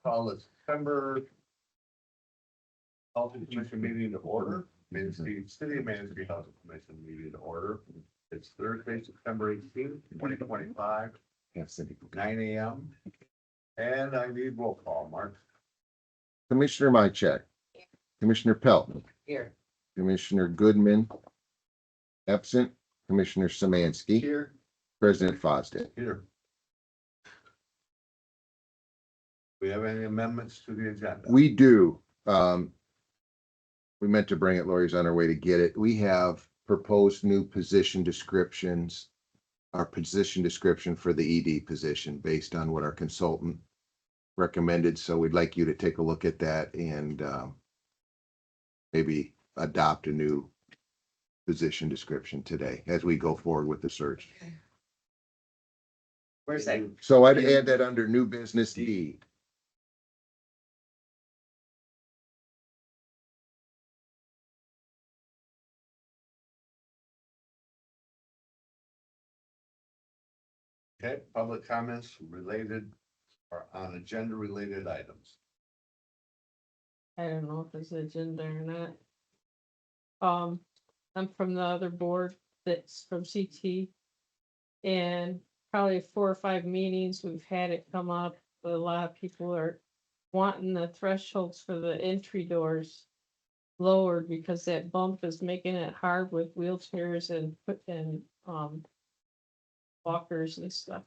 Call the September Housing Commission meeting to order. Manistee City of Manistee Housing Commission meeting to order. It's Thursday, September 18th, 2025, 9 a.m. And I need roll call, Mark. Commissioner Mycheck. Commissioner Pelton. Here. Commissioner Goodman. Absent. Commissioner Samansky. Here. President Fosdick. Here. We have any amendments to the agenda? We do. We meant to bring it. Lori's on her way to get it. We have proposed new position descriptions. Our position description for the ED position based on what our consultant recommended. So we'd like you to take a look at that and maybe adopt a new position description today as we go forward with the search. Where's that? So I'd add that under new business D. Okay, public comments related or on agenda related items. I don't know if it's agenda or not. I'm from the other board that's from CT. And probably 4 or 5 meetings, we've had it come up, but a lot of people are wanting the thresholds for the entry doors lowered because that bump is making it hard with wheelchairs and walkers and stuff.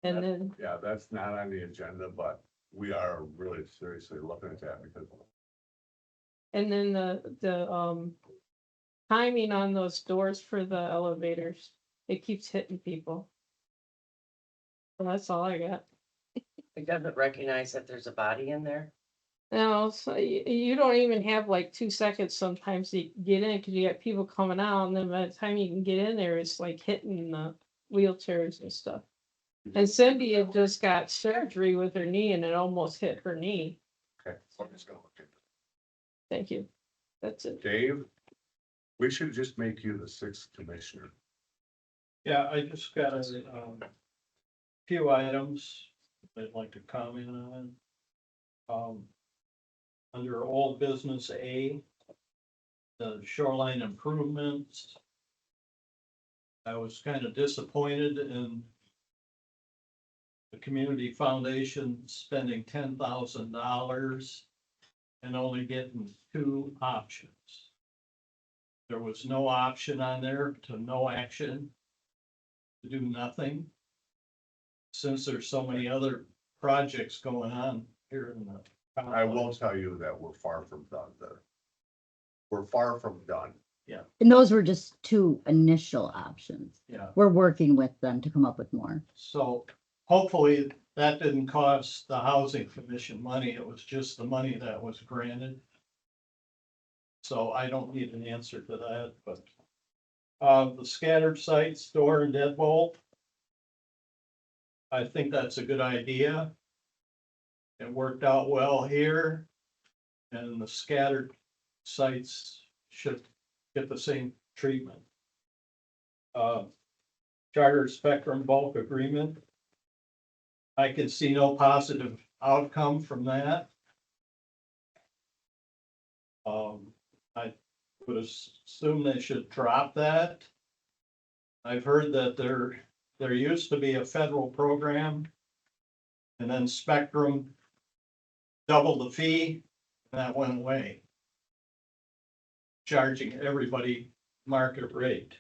And then, Yeah, that's not on the agenda, but we are really seriously looking at that because and then the timing on those doors for the elevators, it keeps hitting people. So that's all I got. It doesn't recognize that there's a body in there. No, so you don't even have like 2 seconds sometimes to get in because you got people coming out, and then by the time you can get in there, it's like hitting the wheelchairs and stuff. And Cindy had just got surgery with her knee and it almost hit her knee. okay, so I'm just gonna look at it. Thank you. That's it. Dave, we should just make you the 6th commissioner. Yeah, I just got a few items I'd like to comment on. Under old business A, the shoreline improvements. I was kind of disappointed in the community foundation spending $10,000 and only getting 2 options. There was no option on there to no action, to do nothing. Since there's so many other projects going on here in the. I will tell you that we're far from done there. We're far from done. And those were just 2 initial options. Yeah, We're working with them to come up with more. so hopefully that didn't cost the housing commission money. It was just the money that was granted. So I don't need an answer to that, but the scattered sites, door and deadbolt. I think that's a good idea. It worked out well here. And the scattered sites should get the same treatment. Charter Spectrum bulk agreement. I can see no positive outcome from that. I would assume they should drop that. I've heard that there used to be a federal program. And then Spectrum doubled the fee, and that went away. Charging everybody market rate.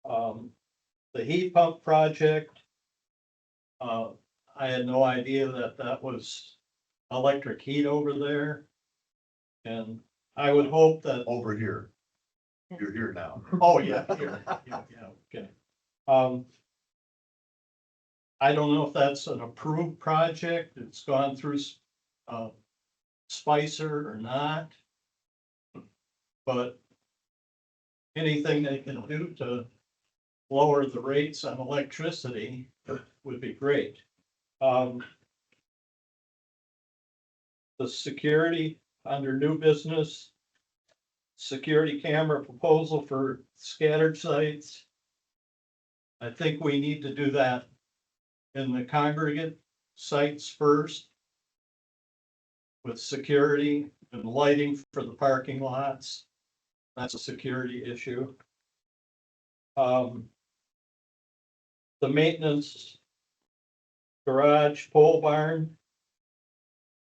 The heat pump project. I had no idea that that was electric heat over there. And I would hope that, Over here. You're here now. oh, yeah, yeah, okay. I don't know if that's an approved project, it's gone through, Spicer or not. But anything they can do to lower the rates on electricity would be great. The security under new business. Security camera proposal for scattered sites. I think we need to do that in the congregate sites first with security and lighting for the parking lots. That's a security issue. The maintenance garage pole barn.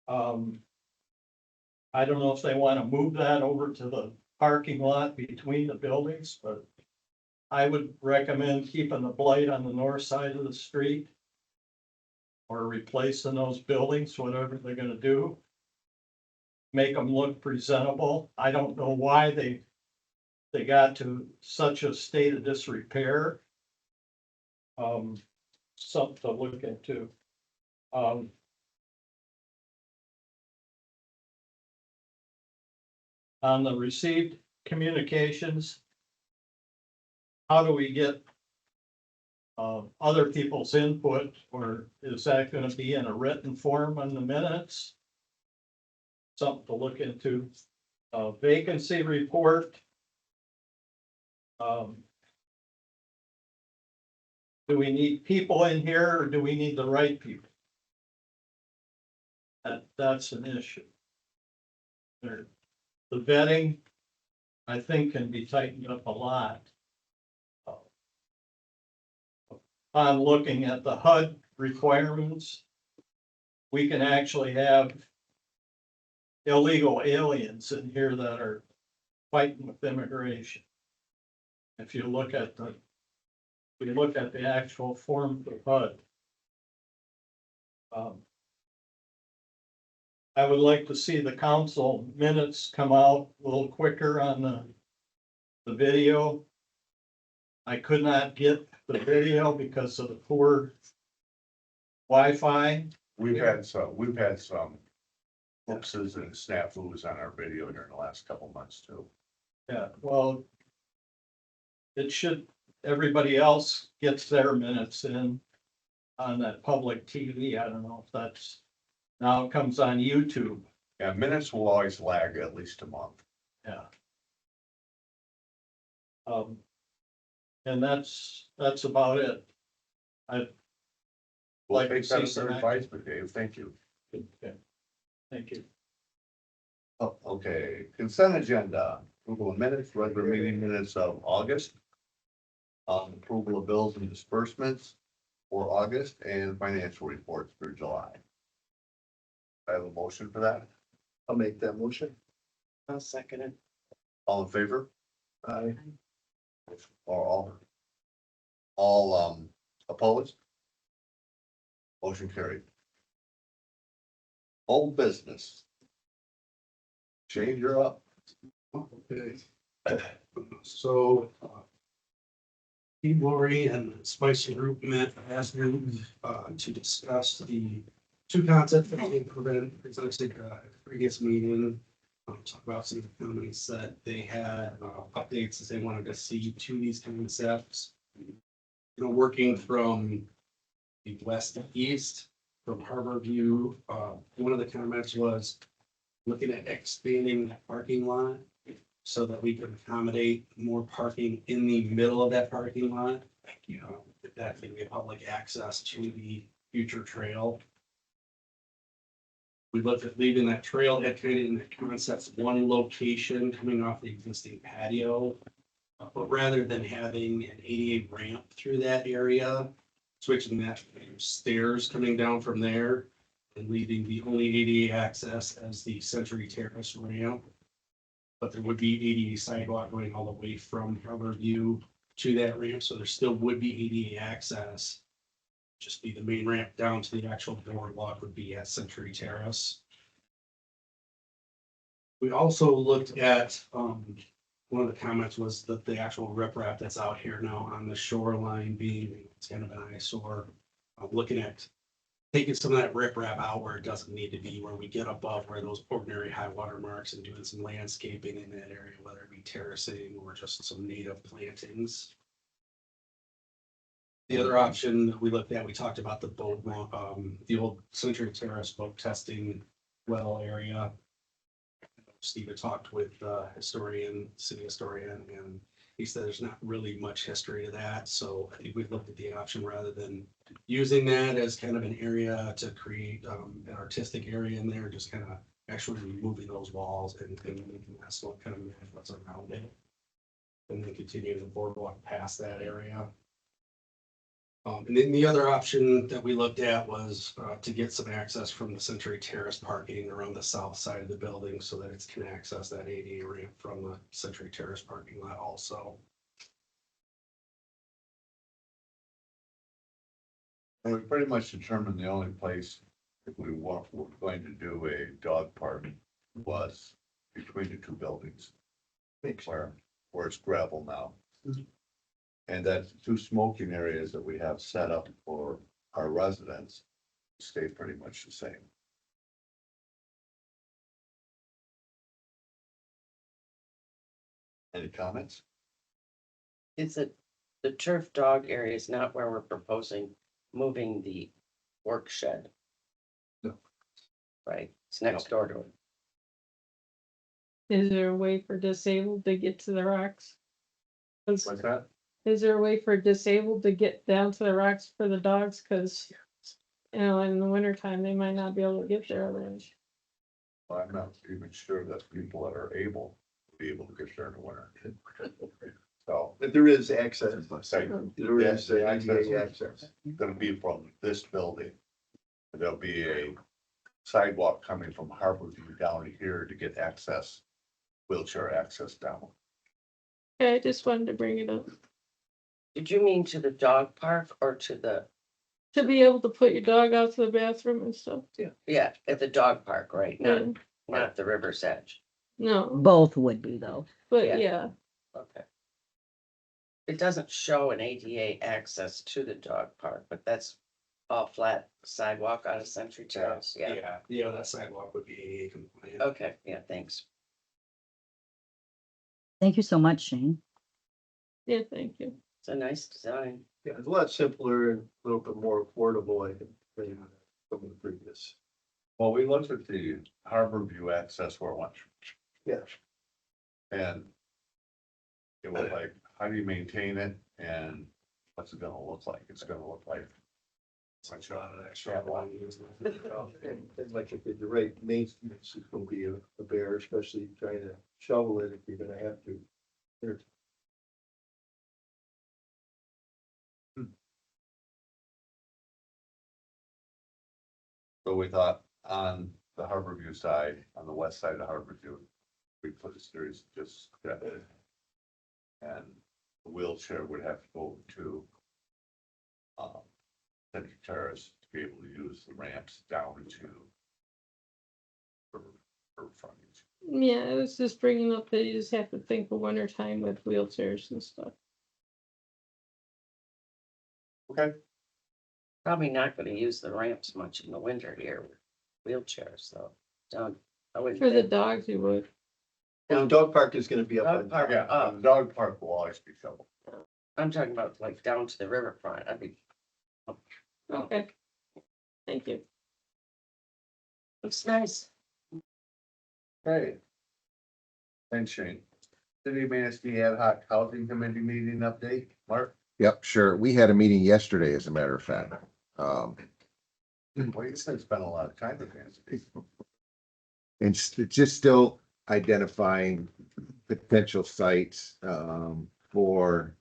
I don't know if they want to move that over to the parking lot between the buildings, but I would recommend keeping the blight on the north side of the street or replacing those buildings, whatever they're gonna do. Make them look presentable. I don't know why they got to such a state of disrepair. Something to look into. On the received communications, how do we get other people's input, or is that gonna be in a written form on the minutes? Something to look into. Vacancy report. Do we need people in here, or do we need the right people? That's an issue. The vetting, I think, can be tightened up a lot. On looking at the HUD requirements, we can actually have illegal aliens in here that are fighting with immigration. If you look at the actual form of HUD. I would like to see the council minutes come out a little quicker on the video. I could not get the video because of the poor Wi-Fi. We've had some oopses and snafus on our video during the last couple months too. Yeah, well, it should, everybody else gets their minutes in on that public TV. I don't know if that's, now it comes on YouTube. Yeah, minutes will always lag at least a month. Yeah. And that's about it. We'll Like to take that see as some their advice, but Dave, thank you. Okay. Thank you. Oh, okay, consent agenda, approval of minutes, regular meeting minutes of August. Approval of bills and disbursements for August and financial reports for July. I have a motion for that. I'll make that motion. I'll second it. All in favor? Aye. Or all opposed? Motion carried. Old business. Shane, you're up. Okay. So, Steve Lori and Spicer Group met last week, to discuss the two concepts that we presented, previous meeting. Talk about some of the comments that they had, updates that they wanted to see to these concepts. You know, working from the west to east, from Harbor View, one of the comments was looking at expanding the parking lot so that we can accommodate more parking in the middle of that parking lot. You know, that can be public access to the future trail. We looked at leaving that trailhead kind of in the concept's one location coming off the existing patio. But rather than having an ADA ramp through that area, switching that to stairs coming down from there and leaving the only ADA access as the Century Terrace ramp. But there would be ADA sidewalk going all the way from Harbor View to that ramp, so there still would be ADA access. Just be the main ramp down to the actual boardwalk would be at Century Terrace. We also looked at, one of the comments was that the actual riprap that's out here now on the shoreline being, it's kind of an eyesore. Looking at taking some of that riprap out where it doesn't need to be, where we get above where those ordinary high water marks and doing some landscaping in that area, whether it be terracing or just some native plantings. The other option that we looked at, we talked about the boat, the old Century Terrace boat testing well area. Steve had talked with historian, city historian, and he said there's not really much history to that, so I think we've looked at the option rather than using that as kind of an area to create, an artistic area in there, just kind of actually removing those walls and making that so it kind of match what's around it. And then continue the boardwalk past that area. And then the other option that we looked at was to get some access from the Century Terrace parking around the south side of the building so that it can access that ADA ramp from the Century Terrace parking lot also. And we pretty much determined the only place if we were going to do a dog park was between the two buildings. Where it's gravel now. And that two smoking areas that we have set up for our residents stay pretty much the same. Any comments? Is it, the turf dog area is not where we're proposing moving the work shed? No. Right, it's next door to it. Is there a way for disabled to get to the rocks? What's that? Is there a way for disabled to get down to the rocks for the dogs? Cause, you know, in the wintertime, they might not be able to get there otherwise. Well, I'm not even sure that people that are able to be able to get there in the winter. So. But there is access, Right. there is Yeah, ADA access. Gonna be from this building. There'll be a sidewalk coming from Harborview down here to get access, wheelchair access down. Okay, I just wanted to bring it up. Did you mean to the dog park or to the, To be able to put your dog out to the bathroom and stuff. yeah, at the dog park, right? Not, Yeah. not the river's edge. No, Both would be though. but Yeah. yeah, Okay. It doesn't show an ADA access to the dog park, but that's all flat sidewalk out of Century Terrace, yeah. Yeah, that sidewalk would be ADA compliant. Okay, yeah, thanks. Thank you so much, Shane. yeah, thank you. It's a nice design. Yeah, it's a lot simpler and a little bit more affordable, I think, than some of the previous. Well, we looked at the Harborview access where it went. Yeah. And it was like, how do you maintain it and what's it gonna look like? It's gonna look like. Such a lot of that sidewalk. And like if you're right, Main Street is gonna be a bear, especially trying to shovel it if you're gonna have to. There's So we thought on the Harborview side, on the west side of Harborview, we put a series just. And the wheelchair would have to go to. Century Terrace to be able to use the ramps down to. For frontage. Yeah, I was just bringing up that you just have to think of wintertime with wheelchairs and stuff. Okay. Probably not gonna use the ramps much in the winter here with wheelchairs, so don't, I wouldn't For the think. dogs, you would. Well, the dog park is gonna be up Dog on. park. Yeah, the dog park will always be shoveled. I'm talking about like down to the riverfront, I'd be. Okay. Thank you. Looks nice. Okay. Thanks, Shane. City of Manistee Ad Hoc Housing Committee meeting update, Mark? Yep, sure. We had a meeting yesterday, as a matter of fact. Well, you said spent a lot of time with Manistee. And just still identifying potential sites, for,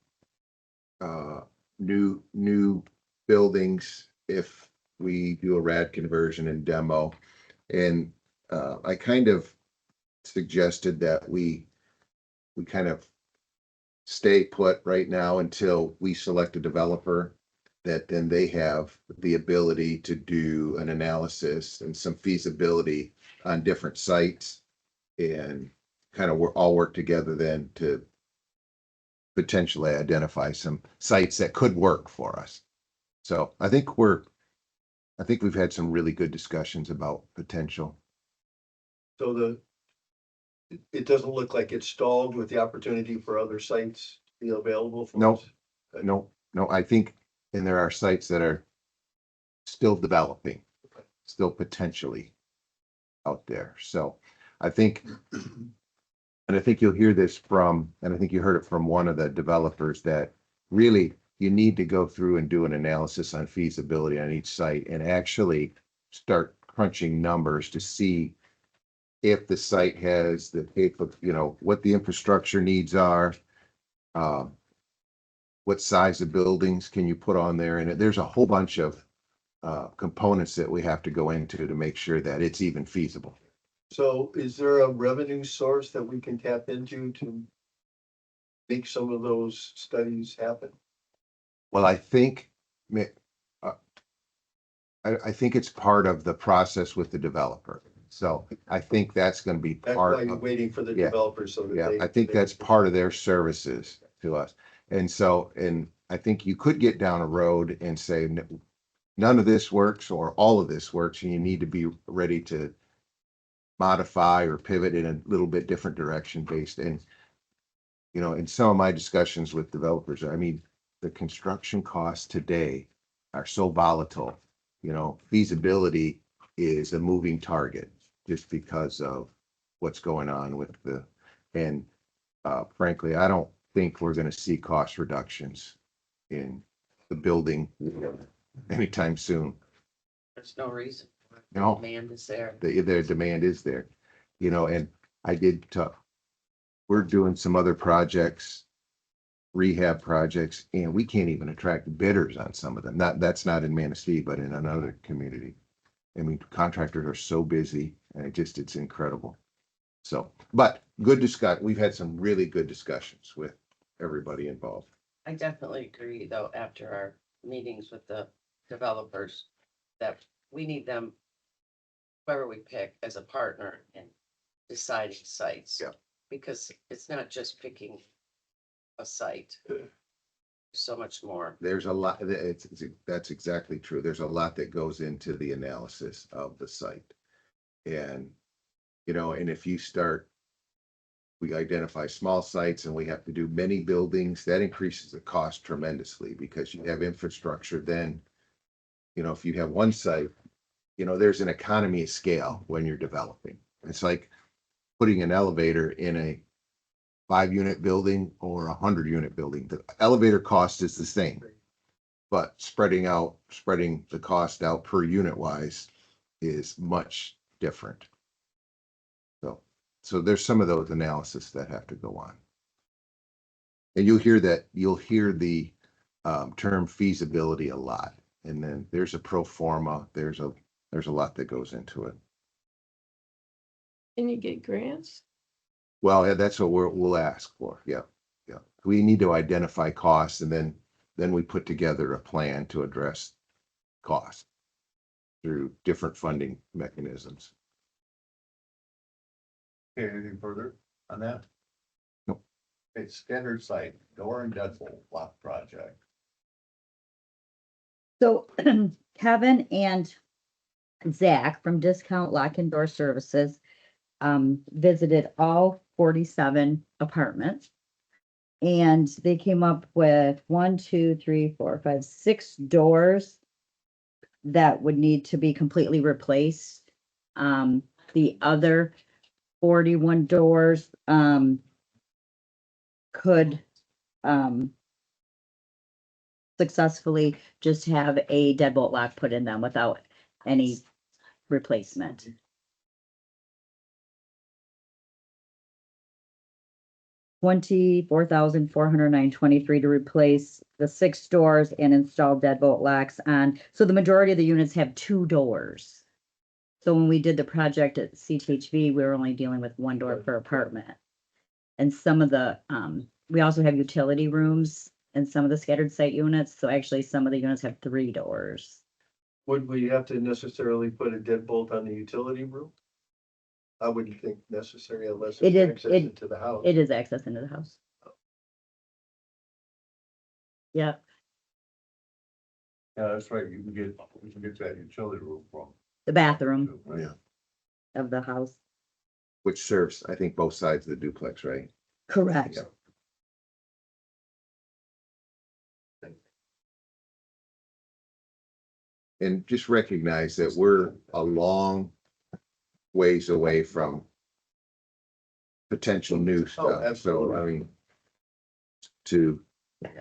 new buildings if we do a rad conversion and demo. And, I kind of suggested that we kind of stay put right now until we select a developer, that then they have the ability to do an analysis and some feasibility on different sites, and kind of all work together then to potentially identify some sites that could work for us. So I think we've had some really good discussions about potential. So it doesn't look like it's stalled with the opportunity for other sites to be available for No. us. No, I think, and there are sites that are still developing, still potentially out there. So I think And I think you'll hear this from, and I think you heard it from one of the developers, that really you need to go through and do an analysis on feasibility on each site and actually start crunching numbers to see if the site has the what the infrastructure needs are. What size of buildings can you put on there? And there's a whole bunch of components that we have to go into to make sure that it's even feasible. So is there a revenue source that we can tap into to make some of those studies happen? Well, I think, uh, I think it's part of the process with the developer. So I think that's gonna be That's part why you're of, waiting for the yeah, developers so that yeah, they. I think that's part of their services to us. And so, and I think you could get down a road and say, none of this works or all of this works, and you need to be ready to modify or pivot in a little bit different direction based. And in some of my discussions with developers, I mean, the construction costs today are so volatile. Feasibility is a moving target just because of what's going on with and frankly, I don't think we're gonna see cost reductions in the building anytime soon. There's no reason. No. Demand is there. Their demand is there, and I did talk, we're doing some other projects, rehab projects, and we can't even attract bidders on some of them. That's not in Manistee, but in another community. I mean, contractors are so busy and it's incredible. So, but good discuss, we've had some really good discussions with everybody involved. I definitely agree, though, after our meetings with the developers, that we need them, whoever we pick as a partner in deciding sites. Yeah. Because it's not just picking a site. So much more. There's a lot, that's exactly true. There's a lot that goes into the analysis of the site. And, and if you start, we identify small sites and we have to do many buildings, that increases the cost tremendously because you have infrastructure. Then, if you have one site, there's an economy of scale when you're developing. It's like putting an elevator in a 5-unit building or a 100-unit building. The elevator cost is the same, but spreading the cost out per unit wise is much different. So there's some of those analysis that have to go on. And you'll hear the term feasibility a lot. And then there's a pro forma, there's a lot that goes into it. Can you get grants? Well, yeah, that's what we'll ask for. Yeah. Yeah. We need to identify costs and then we put together a plan to address costs through different funding mechanisms. Okay, anything further on that? Nope. It's standard site, door and deadbolt lock project. So Kevin and Zach from Discount Lock and Door Services visited all 47 apartments. And they came up with 6 doors that would need to be completely replaced. The other 41 doors could successfully just have a deadbolt lock put in them without any replacement. $24,409.23 to replace the 6 doors and install deadbolt locks on. So the majority of the units have 2 doors. So when we did the project at CTHV, we were only dealing with 1 door per apartment. And some of the, we also have utility rooms in some of the scattered site units. So actually some of the units have 3 doors. Would we have to necessarily put a deadbolt on the utility room? I wouldn't think necessary unless It it's is- access it- into the house. It is access into the house. Yeah, Yeah, that's right. You can get that utility room from. the bathroom Right? Yeah. of the house. Which serves, I think, both sides of the duplex, right? Correct. Yeah. And just recognize that we're a long ways away from potential new stuff. So, absolutely. I mean, to, I Is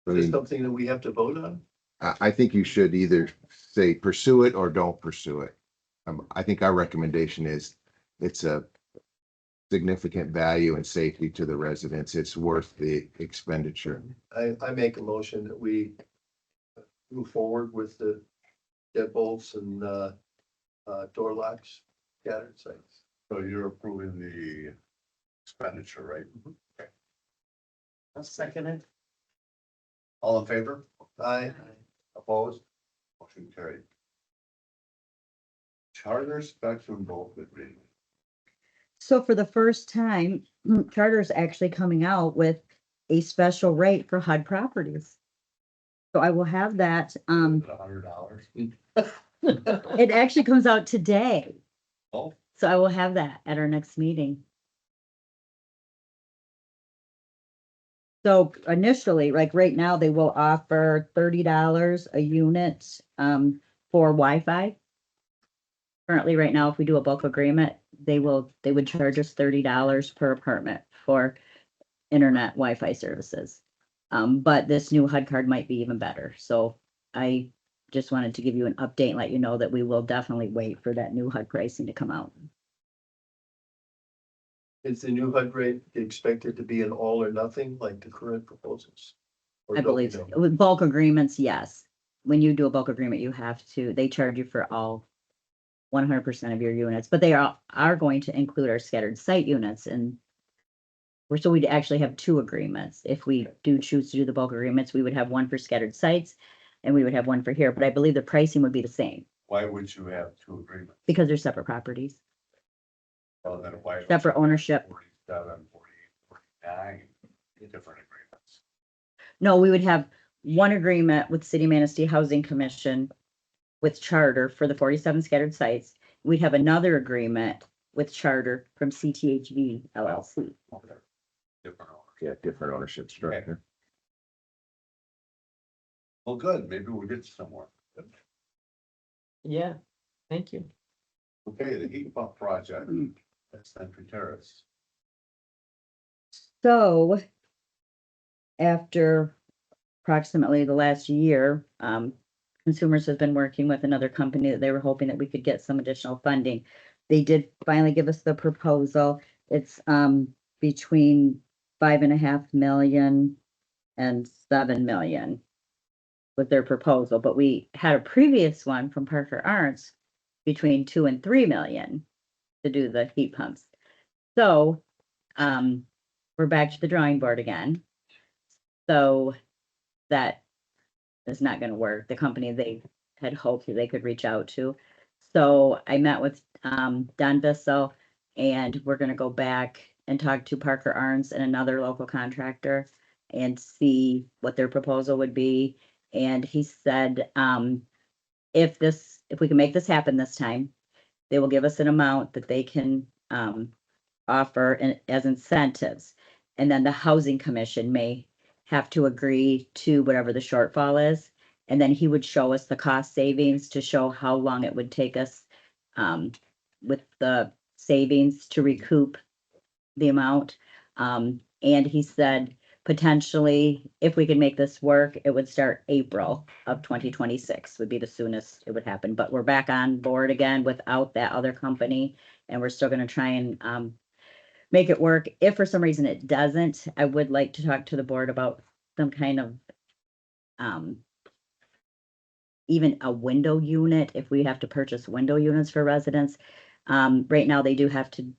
this mean, something that we have to vote on? I think you should either say pursue it or don't pursue it. I think our recommendation is it's a significant value and safety to the residents. It's worth the expenditure. I make a motion that we move forward with the deadbolts and, door locks, scattered sites. So you're approving the expenditure, right? I'll second it. All in favor? I, Opposed? Motion carried. Charter spectrum bulk agreement. So for the first time, Charter's actually coming out with a special rate for HUD properties. So I will have that, $100. it actually comes out today. Oh. So I will have that at our next meeting. So initially, like right now, they will offer $30 a unit, for Wi-Fi. Currently, right now, if we do a bulk agreement, they would charge us $30 per apartment for internet Wi-Fi services. But this new HUD card might be even better, so I just wanted to give you an update and let you know that we will definitely wait for that new HUD pricing to come out. is the new HUD rate expected to be an all or nothing like the current proposals? Or I don't we believe, know? with bulk agreements, yes. When you do a bulk agreement, you have to, they charge you for all 100% of your units, but they are going to include our scattered site units, and so we'd actually have two agreements. If we do choose to do the bulk agreements, we would have one for scattered sites and we would have one for here, but I believe the pricing would be the same Why would you have two agreements? because they're separate properties. Well, then why? Separate ownership. 47, 48, 49 different agreements. No, we would have one agreement with City Manistee Housing Commission with Charter for the 47 scattered sites. We'd have another agreement with Charter from CTHV LLC. Okay. Different owners. Yeah, different ownership structure. Well, good, maybe we'll get somewhere. Yeah, thank you. Okay, the heat pump project at Century Terrace. So after approximately the last year, Consumers has been working with another company that they were hoping that we could get some additional funding. They did finally give us the proposal. It's between 5.5 million and 7 million with their proposal, but we had a previous one from Parker Arts between 2 and 3 million to do the heat pumps. So we're back to the drawing board again. So that is not going to work. The company they had hoped that they could reach out to. So I met with Don Bissell, and we're going to go back and talk to Parker Arns and another local contractor and see what their proposal would be. And he said, if we can make this happen this time, they will give us an amount that they can offer as incentives. And then the housing commission may have to agree to whatever the shortfall is. And then he would show us the cost savings to show how long it would take us with the savings to recoup the amount. And he said, potentially, if we could make this work, it would start April of 2026 would be the soonest it would happen. But we're back on board again without that other company. And we're still going to try and make it work. If for some reason it doesn't, I would like to talk to the board about some kind of even a window unit, if we have to purchase window units for residents. Right now, they do have to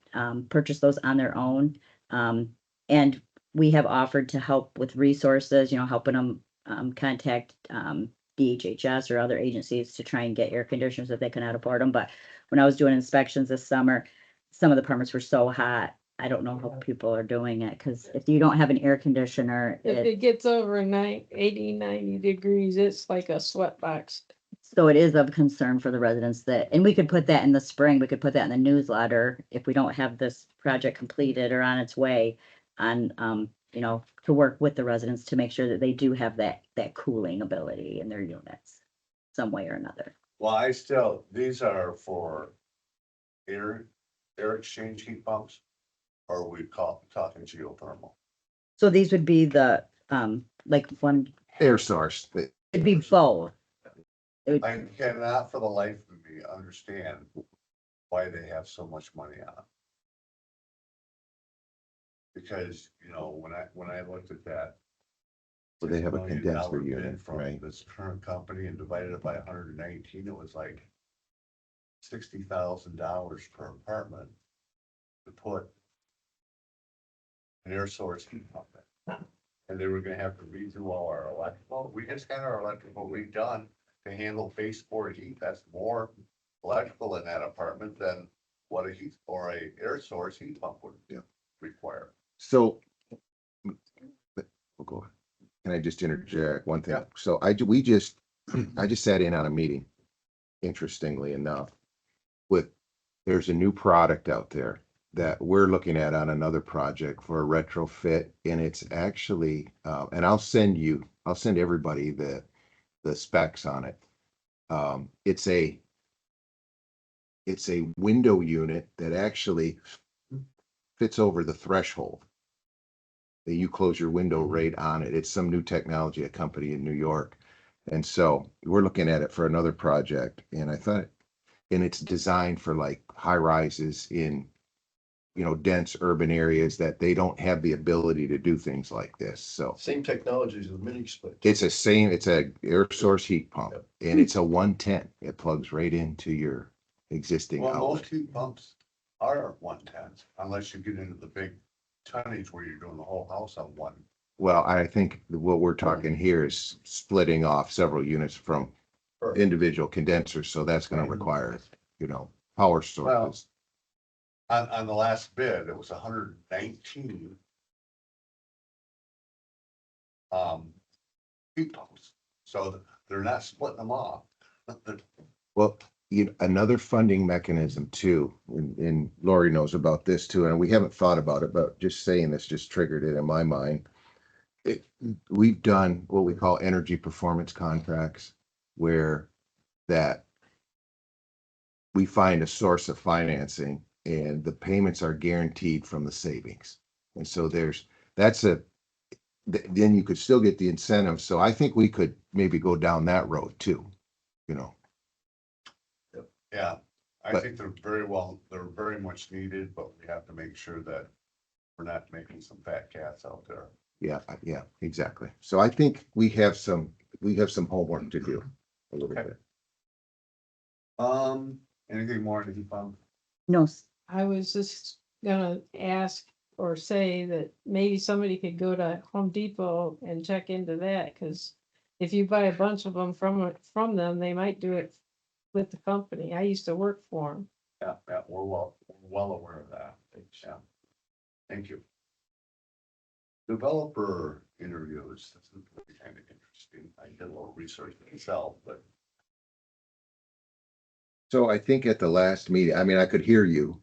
purchase those on their own. And we have offered to help with resources, helping them contact DHHS or other agencies to try and get air conditioners if they cannot afford them. But when I was doing inspections this summer, some of the permits were so hot. I don't know how people are doing it, because if you don't have an air conditioner, If it gets over 80, 90 degrees, it's like a sweat box. so it is of concern for the residents and we could put that in the spring, we could put that in the newsletter if we don't have this project completed or on its way on, to work with the residents to make sure that they do have that cooling ability in their units some way or another. Well, these are for air exchange heat pumps. or are we talking geothermal? So these would be the, like one, Air source, it'd be both. It would- I cannot for the life of me understand why they have so much money on it. Because, you know, when I looked at that. well, they have a $6 million condenser bid unit, from right? this current company and divided it by 119, it was like $60,000 per apartment to put an air source heat pump in. And they were gonna have to redo all our electrical. We just had our electrical redone to handle baseboard heat. That's more electrical in that apartment than what a heat or a air source heat pump would require. So. We'll go ahead. Can I just interject one thing? Yeah. So I just sat in on a meeting, interestingly enough, with, there's a new product out there that we're looking at on another project for a retrofit, and it's actually, and I'll send everybody the specs on it. It's a window unit that actually fits over the threshold. That you close your window right on it. It's some new technology, a company in New York. And so we're looking at it for another project, and I thought, and it's designed for like high rises in, you know, dense urban areas that they don't have the ability to do things like this. So Same technology as the mini split. it's a air source heat pump, and it's a 110. It plugs right into your existing Well, outlet. most heat pumps are 110s unless you get into the big tonnage where you're doing the whole house on one. Well, I think what we're talking here is splitting off several units from Correct. individual condensers, so that's gonna require, you know, power sources. On the last bid, it was 119. Heat pumps, so they're not splitting them off. Well, another funding mechanism too, and Lori knows about this too, and we haven't thought about it, but just saying this just triggered it in my mind. We've done what we call energy performance contracts, where that we find a source of financing and the payments are guaranteed from the savings. And so then you could still get the incentive. So I think we could maybe go down that road too, you know. Yeah, I But- think they're very much needed, but we have to make sure that we're not making some fat cats out there. Yeah, exactly. So I think we have some homework to do a little Okay. bit. Anything more in the heat pump? No, I was just gonna ask or say that maybe somebody could go to Home Depot and check into that, cause if you buy a bunch of them from them, they might do it with the company. I used to work for them. Yeah, we're well aware of that. Yeah. Thank you. Developer interviews, that's kind of interesting. I did a little research myself, but So I think at the last meeting, I mean, I could hear you,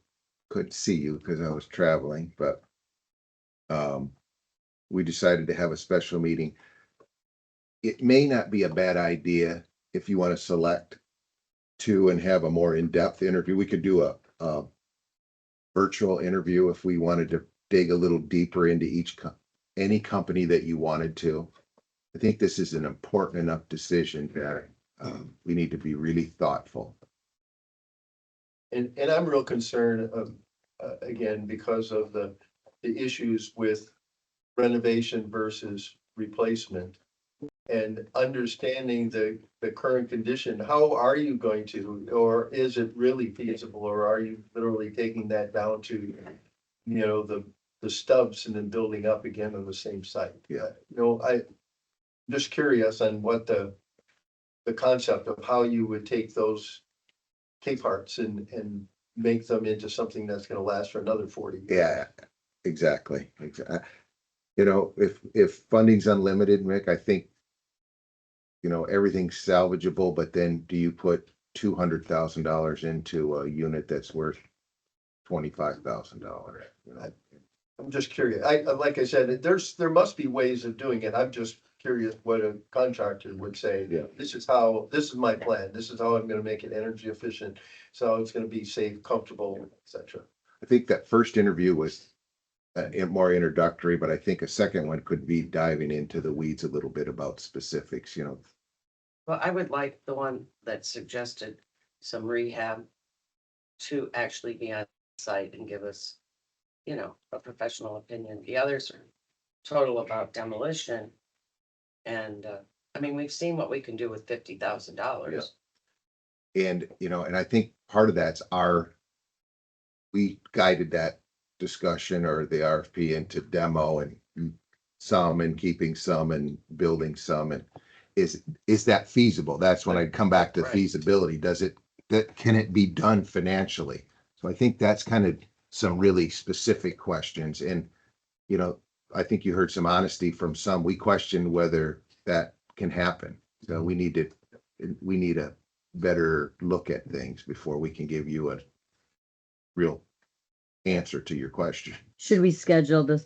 couldn't see you because I was traveling, but we decided to have a special meeting. It may not be a bad idea if you want to select two and have a more in-depth interview. We could do a virtual interview if we wanted to dig a little deeper into any company that you wanted to. I think this is an important enough decision that we need to be really thoughtful. And I'm real concerned again, because of the issues with renovation versus replacement. And understanding the current condition, how are you going to, or is it really feasible, or are you literally taking that down to, you know, the stubs and then building up again on the same site? Yeah. You know, I'm just curious on what the concept of how you would take those K parts and make them into something that's gonna last for another 40 years. Yeah, exactly. You know, if funding's unlimited, Mick, I think, you know, everything's salvageable, but then do you put $200,000 into a unit that's worth $25,000? You know? I'm just curious. Like I said, there must be ways of doing it. I'm just curious what a contractor would say. Yeah. This is my plan. This is how I'm gonna make it energy efficient. So it's gonna be safe, comfortable, et cetera. I think that first interview was more introductory, but I think a second one could be diving into the weeds a little bit about specifics, Well, I would like the one that suggested some rehab to actually be on site and give us, a professional opinion. The others are total about demolition. And, I mean, we've seen what we can do with $50,000. And, and I think part of that's we guided that discussion or the RFP into demo and some and keeping some and building some. And is that feasible? That's when I come back to Right. feasibility. Can it be done financially? So I think that's kind of some really specific questions. And, I think you heard some honesty from some. We questioned whether that can happen. So we need a better look at things before we can give you a real answer to your question. Should we schedule the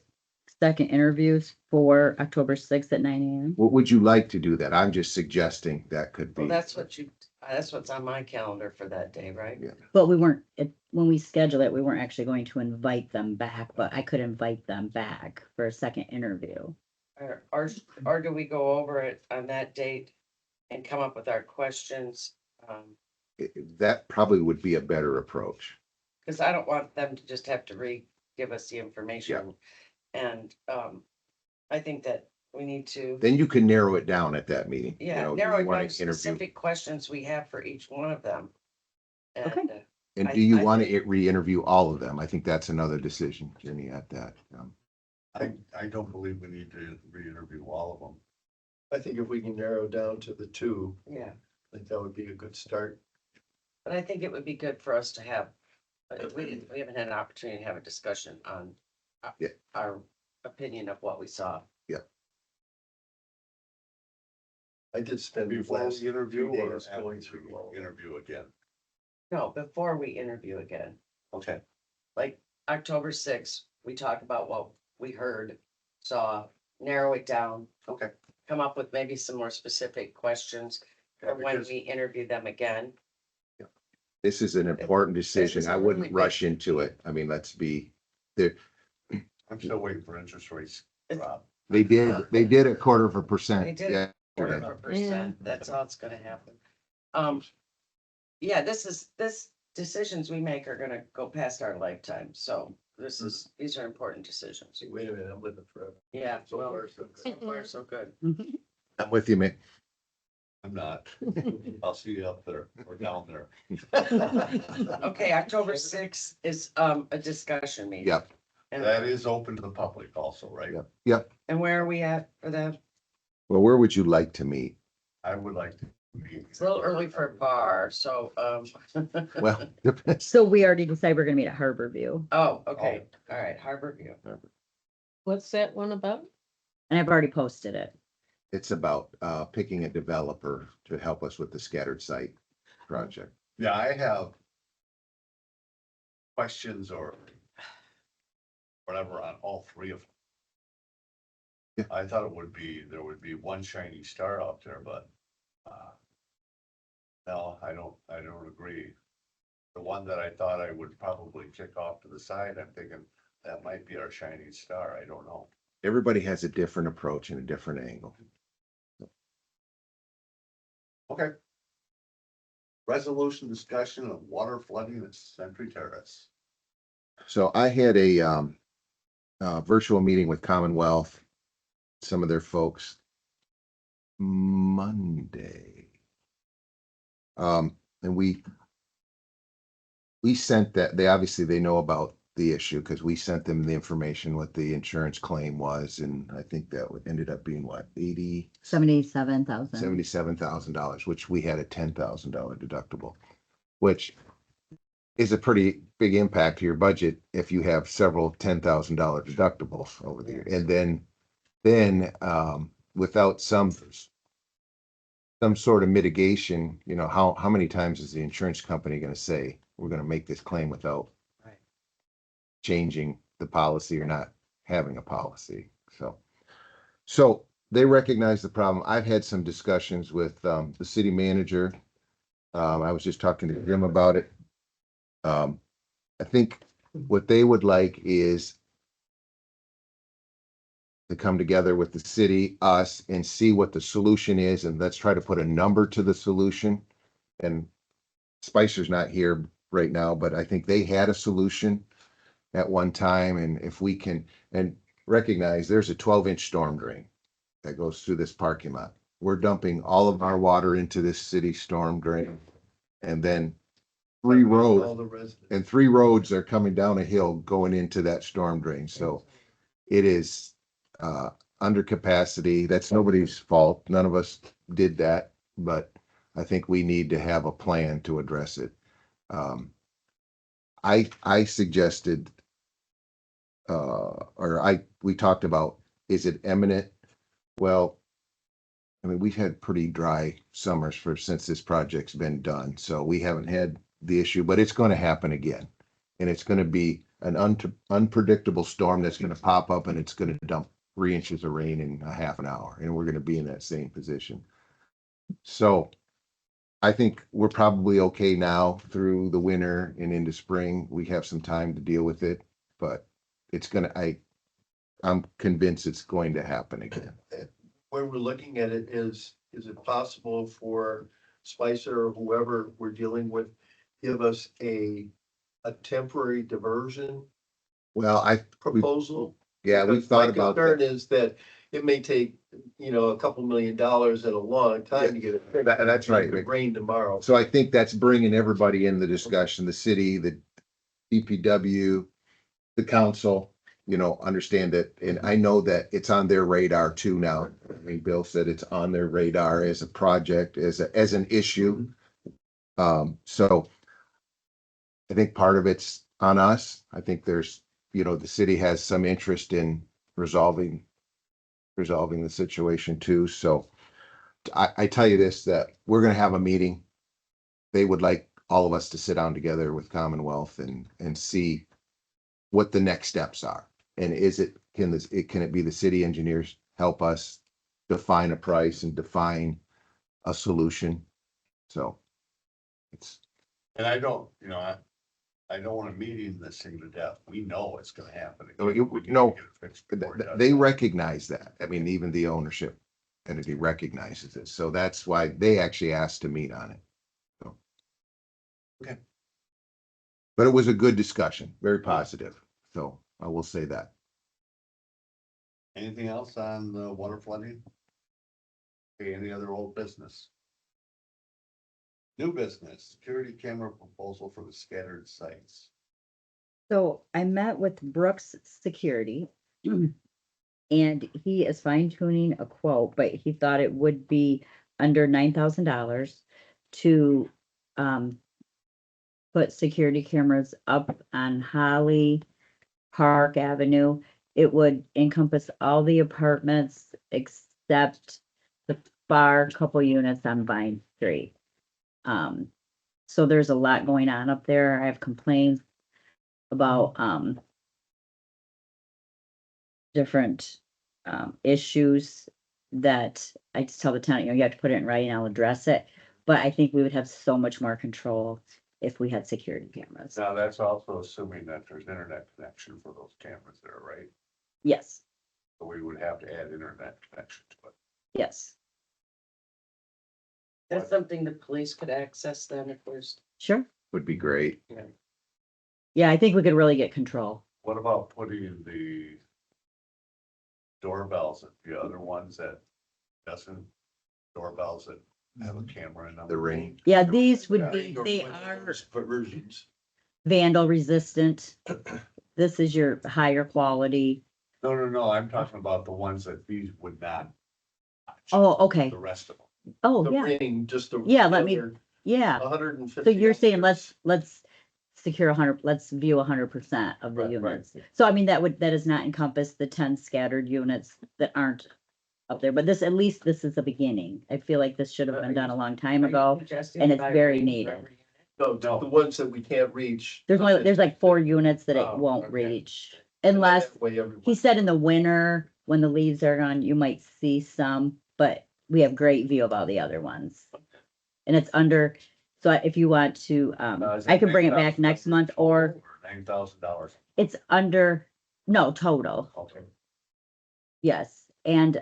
second interviews for October 6th at 9 AM? What would you like to do that? I'm just suggesting that could be. Well, that's what's on my calendar for that day, right? Yeah. But we weren't, when we scheduled it, we weren't actually going to invite them back, but I could invite them back for a second interview. Or do we go over it on that date and come up with our questions? That probably would be a better approach. Because I don't want them to just have to give us the information. And, I think that we need to, Then you can narrow it down at that meeting. narrow it wanna down to specific questions we have for each one of them. And, Okay. And I- do you I want to think- re-interview all of them? I think that's another decision, Jenny, at that. I don't believe we need to re-interview all of them. I think if we can narrow down to the two, yeah, I think that would be a good start. but I think it would be good for us to have, we haven't had an opportunity to have a discussion on Yeah. our opinion of what we saw. I did spend the Before last we interview 3 or days after going through we all of them. interview again? No, before we interview again, Okay. like October 6th, we talk about what we heard, saw, narrow it down, Okay. come up with maybe some more specific questions for when Because- we interview them again. This is an important decision. is a I really wouldn't big- rush into it. I mean, let's be there. I'm still waiting for interest rates to drop. They did a 1/4%. They did. Yeah. Quarter of a percent, that's all it's gonna happen. Yeah, this decisions we make are gonna go past our lifetime, so these are important decisions. See, wait a minute, I'm living forever. Yeah, So well, far, so good. so far, so good. I'm with you, man. I'm not. I'll see you up there or down there. Okay, October 6th is, a discussion meeting. Yep. And, That is open to the public also, right? Yep. and where are we at for that? Well, where would you like to meet? I would like to meet. It's a little early for a bar, so, Well, depends. So we already decided we're gonna meet at Harborview, oh, okay, all right, Harbor View. What's that one about? and I've already posted it. It's about picking a developer to help us with the scattered site project. Yeah, I have questions or whatever on all three of them. Yeah. I thought there would be one shining star out there, but no, I don't agree. The one that I thought I would probably kick off to the side, I'm thinking that might be our shining star. I don't know. Everybody has a different approach and a different angle. Okay. Resolution discussion of water flooding at Century Terrace. So I had a virtual meeting with Commonwealth, some of their folks, Monday. And we sent that, they know about the issue because we sent them the information what the insurance claim was, and I think that ended up being what, $77,000. $77,000, which we had a $10,000 deductible, which is a pretty big impact to your budget if you have several $10,000 deductibles over the year. And then without some sort of mitigation, how many times is the insurance company going to say, we're going to make this claim without Right. changing the policy or not having a policy? So they recognize the problem. I've had some discussions with the city manager. I was just talking to Jim about it. I think what they would like is to come together with the city, us, and see what the solution is, and let's try to put a number to the solution. And Spicer's not here right now, but I think they had a solution at one time, and if we can, and recognize there's a 12-inch storm drain that goes through this parking lot. We're dumping all of our water into this city storm drain, and then three All roads, the residents. and 3 roads are coming down a hill going into that storm drain, so it is under capacity. That's nobody's fault. None of us did that, but I think we need to have a plan to address it. I suggested, we talked about, is it imminent? Well, I mean, we've had pretty dry summers since this project's been done, so we haven't had the issue, but it's going to happen again. And it's going to be an unpredictable storm that's going to pop up, and it's going to dump 3 inches of rain in a half an hour, and we're going to be in that same position. So I think we're probably okay now through the winter and into spring. We have some time to deal with it, but I'm convinced it's going to happen again. When we're looking at it, is it possible for Spicer or whoever we're dealing with, give us a temporary diversion Well, proposal? yeah, we Because thought my about concern that. is that it may take, a couple $1 million and a long time to get it fixed. That's right. It could rain tomorrow. So I think that's bringing everybody in the discussion, the city, the DPW, the council, understand that. And I know that it's on their radar too now. I mean, Bill said it's on their radar as a project, as an issue. So I think part of it's on us. I think there's, the city has some interest in resolving the situation too. So I tell you this, that we're going to have a meeting. They would like all of us to sit down together with Commonwealth and see what the next steps are. And can it be the city engineers help us define a price and define a solution? So it's, And I don't, I don't want a meeting this thing to death. We know it's gonna happen. Oh, again. We need to no, get it fixed before it does. they recognize that. I mean, even the ownership entity recognizes it. So that's why they actually asked to meet on it. So. Okay. But it was a good discussion, very positive. So I will say that. Anything else on the water flooding? Okay, any other old business? New business, security camera proposal for the scattered sites. So I met with Brooks Security. And he is fine tuning a quote, but he thought it would be under $9,000 to put security cameras up on Holly Park Avenue. It would encompass all the apartments except the far couple units on Vine Street. So there's a lot going on up there. I have complaints about different issues that I just tell the tenant, you have to put it in writing, I'll address it. But I think we would have so much more control if we had security cameras. Now, that's also assuming that there's internet connection for those cameras there, right? Yes, So we would have to add internet connection to it. yes, That's something the police could access then if there's. sure. Would be great. Yeah, I think we could really get control. What about putting in the doorbells, the other ones that doesn't, doorbells that have a camera in them? The Ring. Yeah, these would Yeah. be, they are Versions. vandal resistant. This is your higher quality. No, I'm talking about the ones that these would not. touch. Oh, okay. The rest of them. Oh, The yeah, ring, just the. Yeah, let me- yeah. 150. So you're saying let's secure 100, let's view 100% of the Right, units. So I mean, that does not encompass the 10 scattered units that aren't up there, but at least this is the beginning. I feel like this should have been done a long time ago. and it's very needed. No, the ones that we can't reach. There's like 4 units that it Oh, won't okay. reach. Unless, That way everyone- he said in the winter, when the leaves are gone, you might see some, but we have great view of all the other ones. And it's under, so if you want to, I can bring it back next month, or $9,000. it's under, no, total. Okay. Yes, and,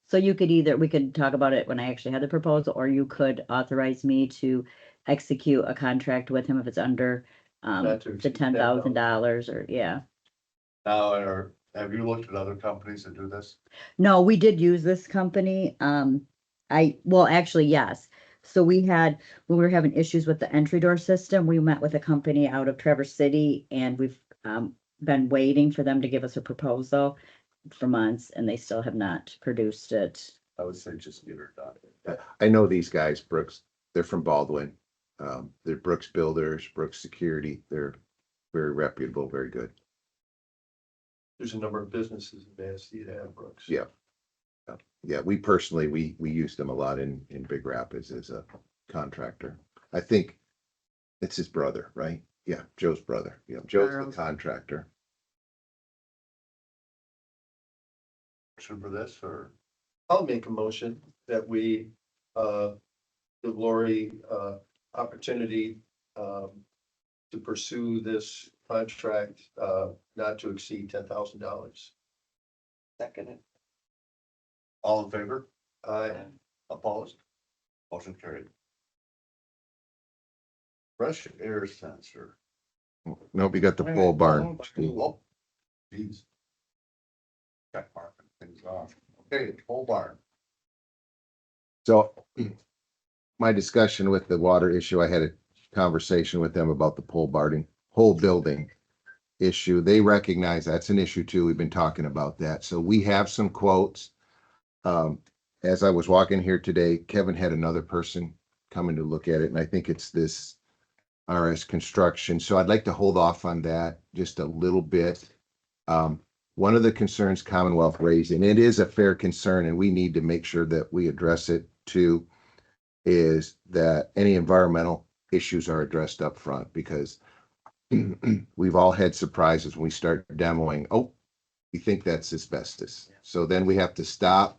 so you could either, we could talk about it when I actually had the proposal, or you could authorize me to execute a contract with him if it's under, Not to the exceed $10,000 or, yeah. Now, have you looked at other companies that do this? No, we did use this company. Well, actually, yes. So we had, when we were having issues with the entry door system, we met with a company out of Traverse City and we've been waiting for them to give us a proposal for months and they still have not produced it. I would say just get her done. I know these guys, Brooks, they're from Baldwin. They're Brooks Builders, Brooks Security. They're very reputable, very good. There's a number of businesses in Manistee that have Brooks. Yeah. Yeah, we personally, we used them a lot in Big Rapids as a contractor. I think it's his brother, right? Yeah, Joe's brother. Yeah, Joe's the Charles. contractor. Motion for this, or I'll make a motion that we, give Lori, opportunity, to pursue this contract, not to exceed $10,000. Second. all in favor? I, Opposed? Motion carried. Fresh air sensor. Nope, you got the pole barn. Oh, geez. Got marking things off. Okay, pole barn. So my discussion with the water issue, I had a conversation with them about the pole building issue. They recognize that's an issue too. We've been talking about that. So we have some quotes. As I was walking here today, Kevin had another person coming to look at it, and I think it's this RS Construction. So I'd like to hold off on that just a little bit. One of the concerns Commonwealth raised, and it is a fair concern, and we need to make sure that we address it too, is that any environmental issues are addressed up front, because we've all had surprises when we start demoing. Oh, we think that's asbestos. So then we have to stop,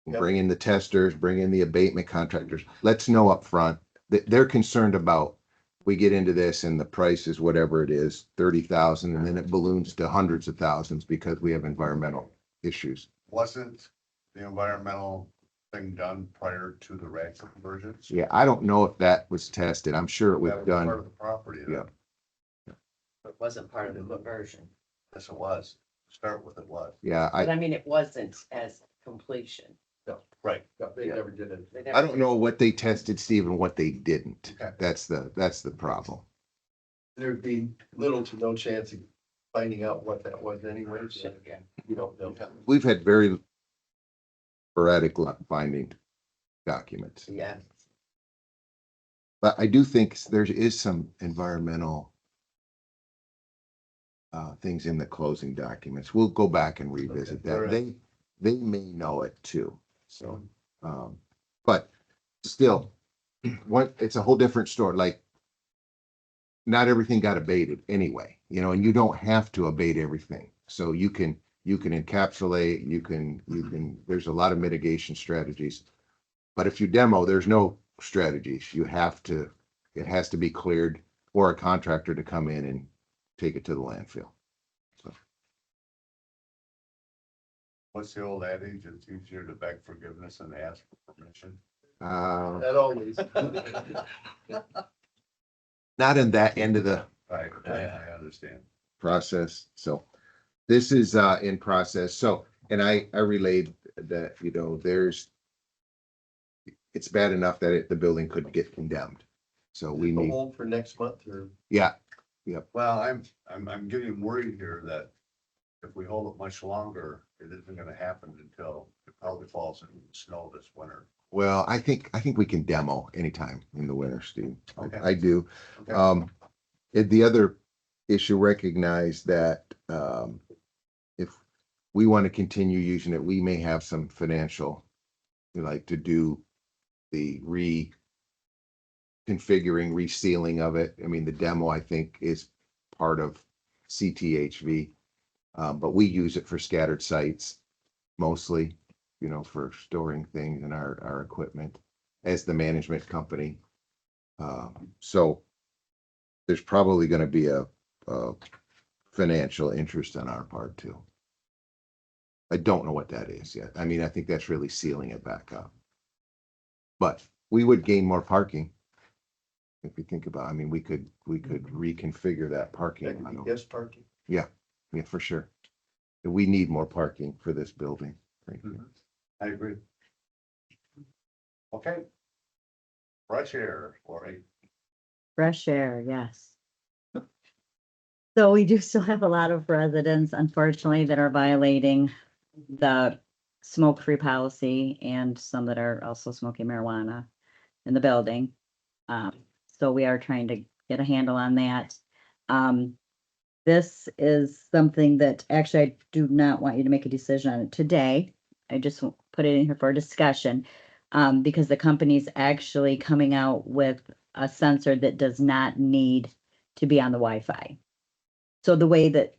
Yep. bring in the testers, bring in the abatement contractors. Let's know up front that they're concerned about, we get into this and the price is whatever it is, 30,000, and then it balloons to hundreds of thousands because we have environmental issues. Wasn't the environmental thing done prior to the rag conversions? Yeah, I don't know if that was tested. I'm sure it was That was part done. of the property. Yeah. It wasn't part of the conversion, Yes, it was. Start with it was. Yeah, but I mean, it wasn't as completion. Right. no, they Yeah. never did it. They I never don't know what they tested, Steve, and what they didn't. Okay. That's the problem. There'd be little to no chance of finding out what that was anyway, so Yeah. you don't know. We've had very sporadic luck finding documents. Yeah, But I do think there is some environmental things in the closing documents. We'll go back and revisit Okay, all that. right. They may know it too. So, but still, it's a whole different story. Like, not everything got abated anyway, and you don't have to abate everything. So you can encapsulate, there's a lot of mitigation strategies. But if you demo, there's no strategies. It has to be cleared, or a contractor to come in and take it to the landfill. What's the old adage? It's easier to beg forgiveness than to ask for permission. That always. Not in that end of the Right, I understand. process. So this is in process. So, and I relayed that, it's bad enough that the building could get condemned. So we The need, hold for next month, or yeah, Well, I'm getting worried here that if we hold it much longer, it isn't gonna happen until it probably falls in snow this winter. well, I think we can demo anytime in the winter, Steve. Okay. I do. Okay. The other issue, recognize that, if we want to continue using it, we may have some financial, like to do the reconfiguring, resealing of it. I mean, the demo, I think, is part of CTHV. But we use it for scattered sites mostly, for storing things in our equipment as the management company. So there's probably going to be a financial interest on our part too. I don't know what that is yet. I mean, I think that's really sealing it back up. But we would gain more parking. If you think about, I mean, we could reconfigure that parking. That could be guest parking. Yeah, for sure. We need more parking for this building. I agree. Okay. Fresh air, Lori. Fresh air, yes. So we do still have a lot of residents, unfortunately, that are violating the smoke-free policy and some that are also smoking marijuana in the building. So we are trying to get a handle on that. This is something that actually I do not want you to make a decision on it today. I just put it in here for discussion. Because the company's actually coming out with a sensor that does not need to be on the Wi-Fi. So the way that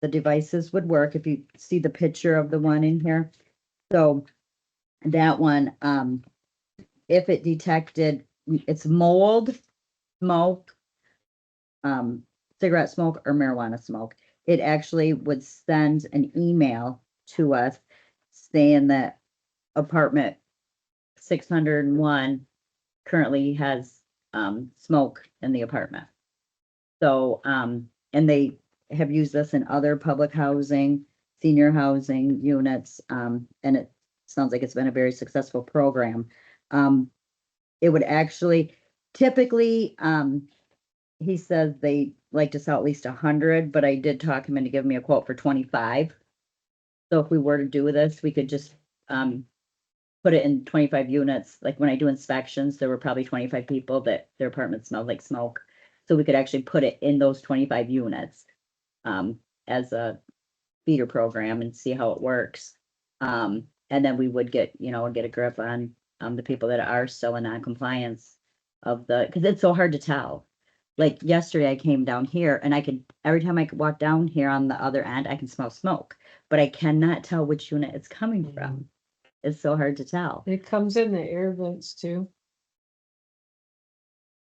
the devices would work, if you see the picture of the one in here. So that one, if it detected, it's mold, smoke, cigarette smoke or marijuana smoke, it actually would send an email to us saying that apartment 601 currently has smoke in the apartment. So, and they have used this in other public housing, senior housing units, and it sounds like it's been a very successful program. It would actually, typically, he says they like to sell at least 100, but I did talk him into giving me a quote for 25. So if we were to do this, we could just, put it in 25 units. Like when I do inspections, there were probably 25 people that their apartment smelled like smoke. So we could actually put it in those 25 units as a feeder program and see how it works. And then we would get a grip on the people that are still in non-compliance of because it's so hard to tell. Like yesterday I came down here and every time I walk down here on the other end, I can smell smoke, but I cannot tell which unit it's coming from. It's so hard to tell. It comes in the air vents too.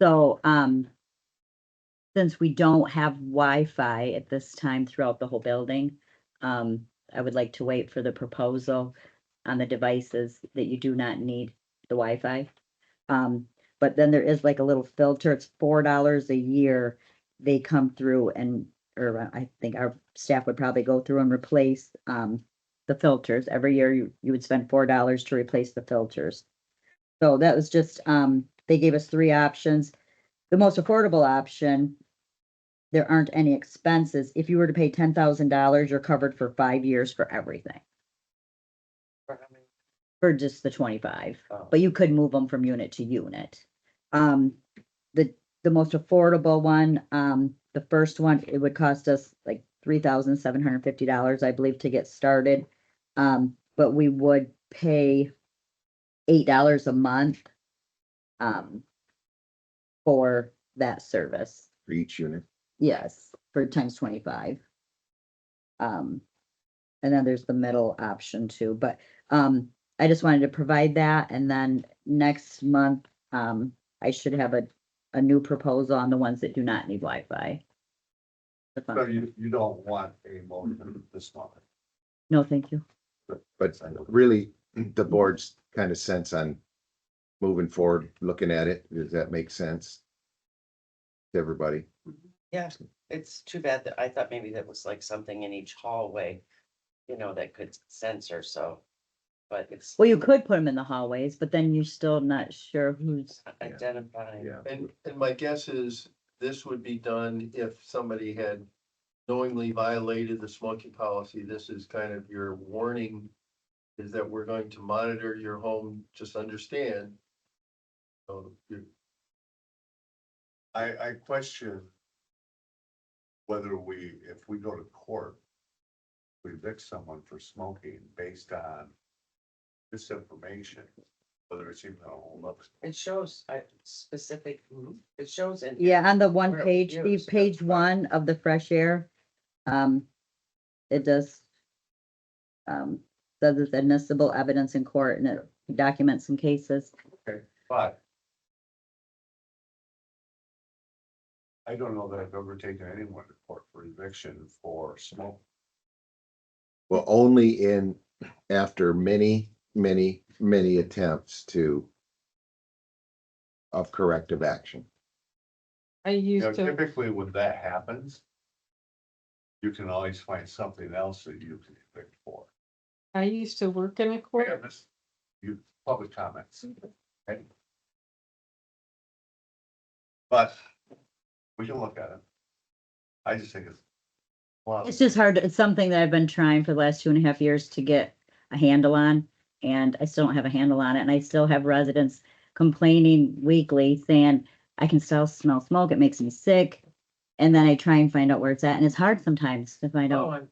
So, since we don't have Wi-Fi at this time throughout the whole building, I would like to wait for the proposal on the devices that you do not need the Wi-Fi. But then there is like a little filter, it's $4 a year. They come through or I think our staff would probably go through and replace, the filters. Every year you would spend $4 to replace the filters. So that was just, they gave us 3 options. The most affordable option, there aren't any expenses. If you were to pay $10,000, you're covered for 5 years for everything, for just the 25. Oh. But you could move them from unit to unit. The most affordable one, the first one, it would cost us like $3,750, I believe, to get started. But we would pay $8 a month for that service. For each unit. Yes, for times 25. And then there's the middle option too, but I just wanted to provide that, and then next month, I should have a new proposal on the ones that do not need Wi-Fi. So you don't want a motion this month. No, thank you. But really, the board's kind of sense on moving forward, looking at it, does that make sense? To everybody? Yeah, it's too bad that I thought maybe that was like something in each hallway, that could censor, so. But it's Well, you could put them in the hallways, but then you're still not sure who's, identifying. Yeah. And my guess is this would be done if somebody had knowingly violated the smoking policy. This is kind of your warning, is that we're going to monitor your home, just understand. So I question whether if we go to court, we evict someone for smoking based on this information, whether it's even a whole nother. It shows specific, it shows in. yeah, on the one Where it page, was the used. page 1 of the fresh air. It does. Says it's admissible evidence in court, and it documents some cases. Okay, but I don't know that I've ever taken anyone to court for eviction for smoke. Well, only after many, many, many attempts of corrective action. I You know, used to, typically when that happens, you can always find something else that you can evict for. I used to work in a court. Fairness, you, public comments. Okay? But we can look at it. I just think it's. Well, It's just hard. It's something that I've been trying for the last 2.5 years to get a handle on. And I still don't have a handle on it. And I still have residents complaining weekly saying, I can still smell smoke. It makes me sick. And then I try and find out where it's at. And it's hard sometimes to find Oh, out.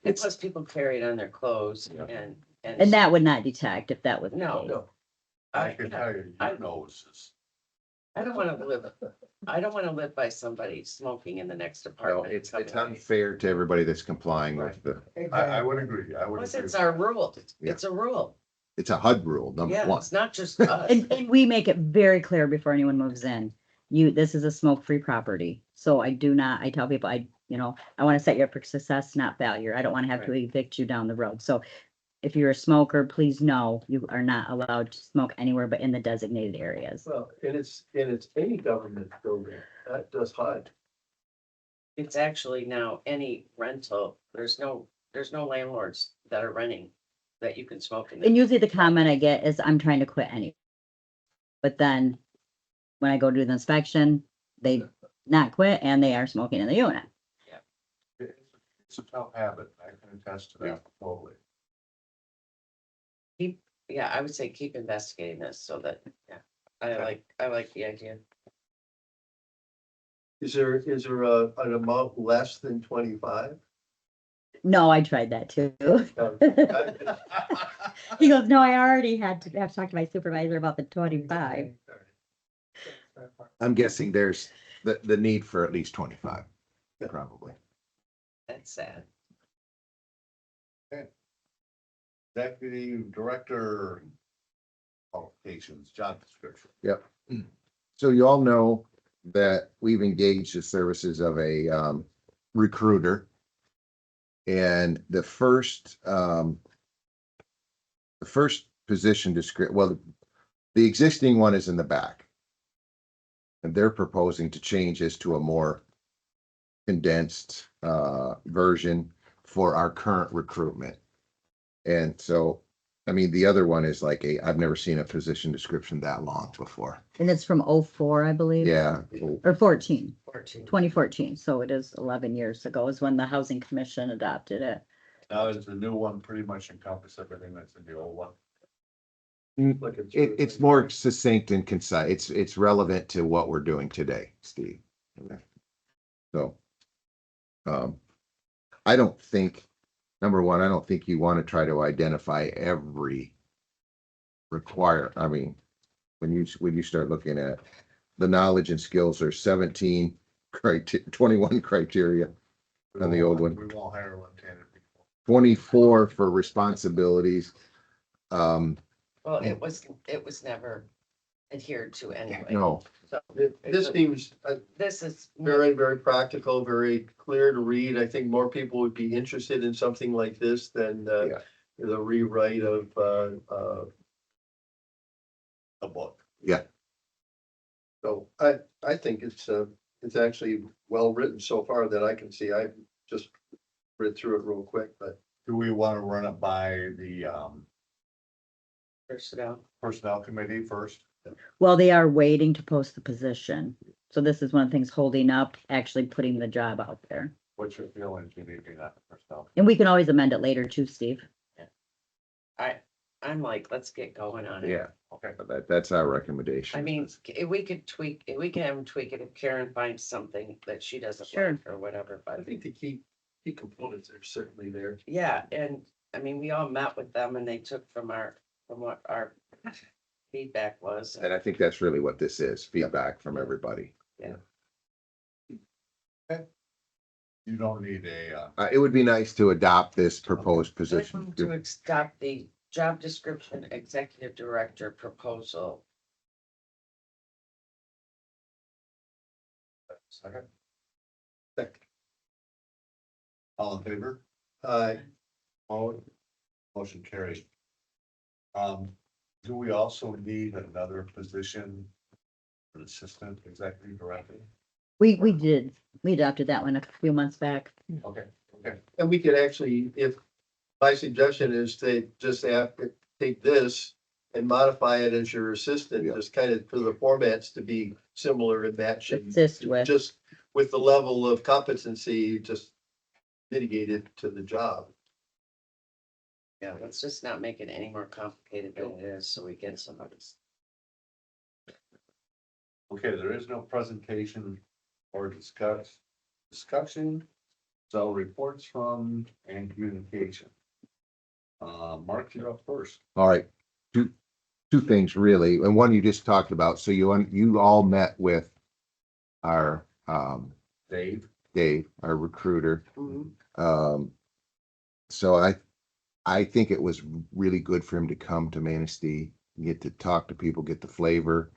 and plus people carry it on their clothes Yeah. And that would not detect if that was the No, case. no. I can tell you, I- your nose is. I don't wanna live by somebody smoking in the next No, apartment. it's coming in. unfair to everybody that's complying with I would agree, I would Plus, agree. it's our rule. Yeah. It's a rule. it's a HUD rule, number Yeah, one. it's not just us. And we make it very clear before anyone moves in. This is a smoke-free property. So I tell people, I want to set you up for success, not failure. I don't want to have to evict you down the road. So if you're a smoker, please know you are not allowed to smoke anywhere but in the designated areas. Well, and it's any government building, that does HUD. It's actually now any rental, there's no landlords that are renting that you can smoke in. And usually the comment I get is, I'm trying to quit anyway. But then when I go do the inspection, they not quit and they are smoking in the unit. It's a tough habit, I can attest to that totally. Yeah, I would say keep investigating this so that, yeah, I like the idea. Is there an amount less than 25? No, I tried that too. He goes, no, I already have to talk to my supervisor about the 25. I'm guessing there's the need for at least 25, probably. That's sad. Deputy Director qualifications, job description. Yep. So you all know that we've engaged the services of a recruiter. And the first position description, well, the existing one is in the back. And they're proposing to change this to a more condensed version for our current recruitment. And so, I mean, the other one is like I've never seen a position description that long before. And it's from 04, I believe. Yeah. Or 14, 14. 2014. So it is 11 years ago is when the Housing Commission adopted it. Now, does the new one pretty much encompass everything that's in the old one? It's more succinct and concise. It's relevant to what we're doing today, Steve. So, I don't think, number one, I don't think you want to try to identify every I mean, when you start looking at the knowledge and skills, are 21 criteria on the old one, We won't hire left-handed people. 24 for responsibilities. Well, it was never adhered to anyway. No, So This seems this is very, very practical, very clear to read. I think more people would be interested in something like this than Yeah. the rewrite of A book. yeah, so I think it's actually well written so far that I can see. I just read through it real quick, but Do we want to run it by the personnel. personnel committee first? Well, they are waiting to post the position. So this is one of the things holding up actually putting the job out there. What's your feelings? You need to be that personnel. And we can always amend it later too, Steve. I'm like, let's get going on it. yeah, Okay. that's our recommendation. I mean, if we could have them tweak it if Karen finds something that she doesn't Sure. like or whatever, I but think the key components are certainly there. yeah, and I mean, we all met with them and they took from what our feedback was. And I think that's really what this is, feedback from everybody. You don't need a, It would be nice to adopt this proposed I position. move to adopt the job description executive director proposal. second, Second. all in favor? Motion carries. Do we also need another position? For assistant executive director? We did, we adopted that one a few months back. Okay, okay. And we could actually, if, my suggestion is to just take this and modify it as your assistant, Yeah. just kind of for the formats to be similar and matching. Assist with. Just with the level of competency, just mitigate it to the job. Yeah, let's just not make it any more complicated than it is, so we get somebody. Okay, there is no presentation or discussion. So reports from and communication. Mark, you're up first. All right, two things really, and one you just talked about. So you all met with our Dave. Dave, our recruiter. Mhm. So I think it was really good for him to come to Manistee, get to talk to people, get the flavor.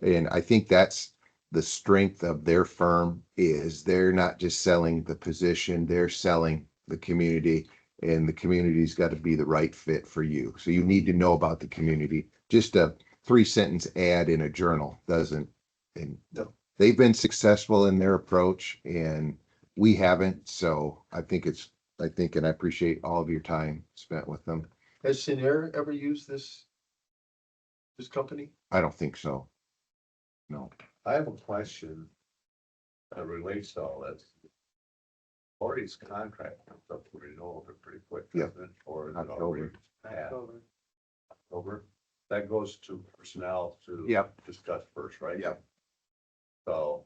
And I think that's the strength of their firm is they're not just selling the position, they're selling the community, and the community's got to be the right fit for you. So you need to know about the community. Just a 3-sentence ad in a journal doesn't, and No. they've been successful in their approach and we haven't. So I think and I appreciate all of your time spent with them. Has Senior ever used this company? I don't think so. No. I have a question that relates to all this. Lori's contract comes up for renewal pretty quick, Yeah. doesn't it? Or is it October. already? Yeah, October. That goes to personnel to Yep. discuss first, right? Yep. So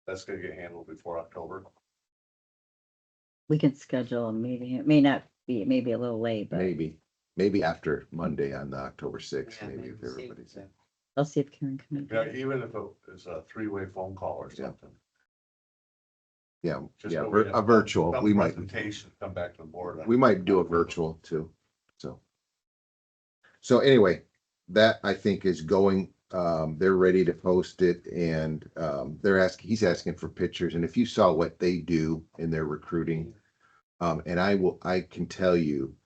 that's gonna get handled before October. We can schedule a meeting. It may not be, it may be a little late, but Maybe after Monday on the October 6th, Yeah, maybe if see. everybody's in. I'll see if Karen can. make Yeah, it. even if it is a 3-way phone call or Yeah. something. Yeah, Just yeah, so we have a virtual. some We might, presentation, come back to the board. we might do a virtual too. So anyway, that I think is going, they're ready to post it and, he's asking for pictures. And if you saw what they do in their recruiting, and I can tell you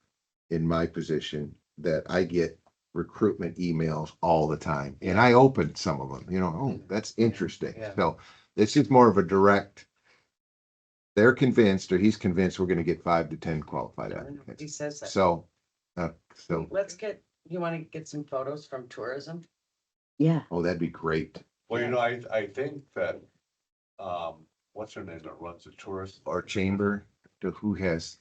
in my position that I get recruitment emails all the time and I open some of them, oh, that's interesting. Yeah. So it's just more of a direct, they're convinced or he's convinced we're going to get 5 to 10 qualified He applicants. says that. So You wanna get some photos from tourism? Yeah, oh, that'd be great. Well, I think that, what's her name that runs the tourist? Our chamber, who has,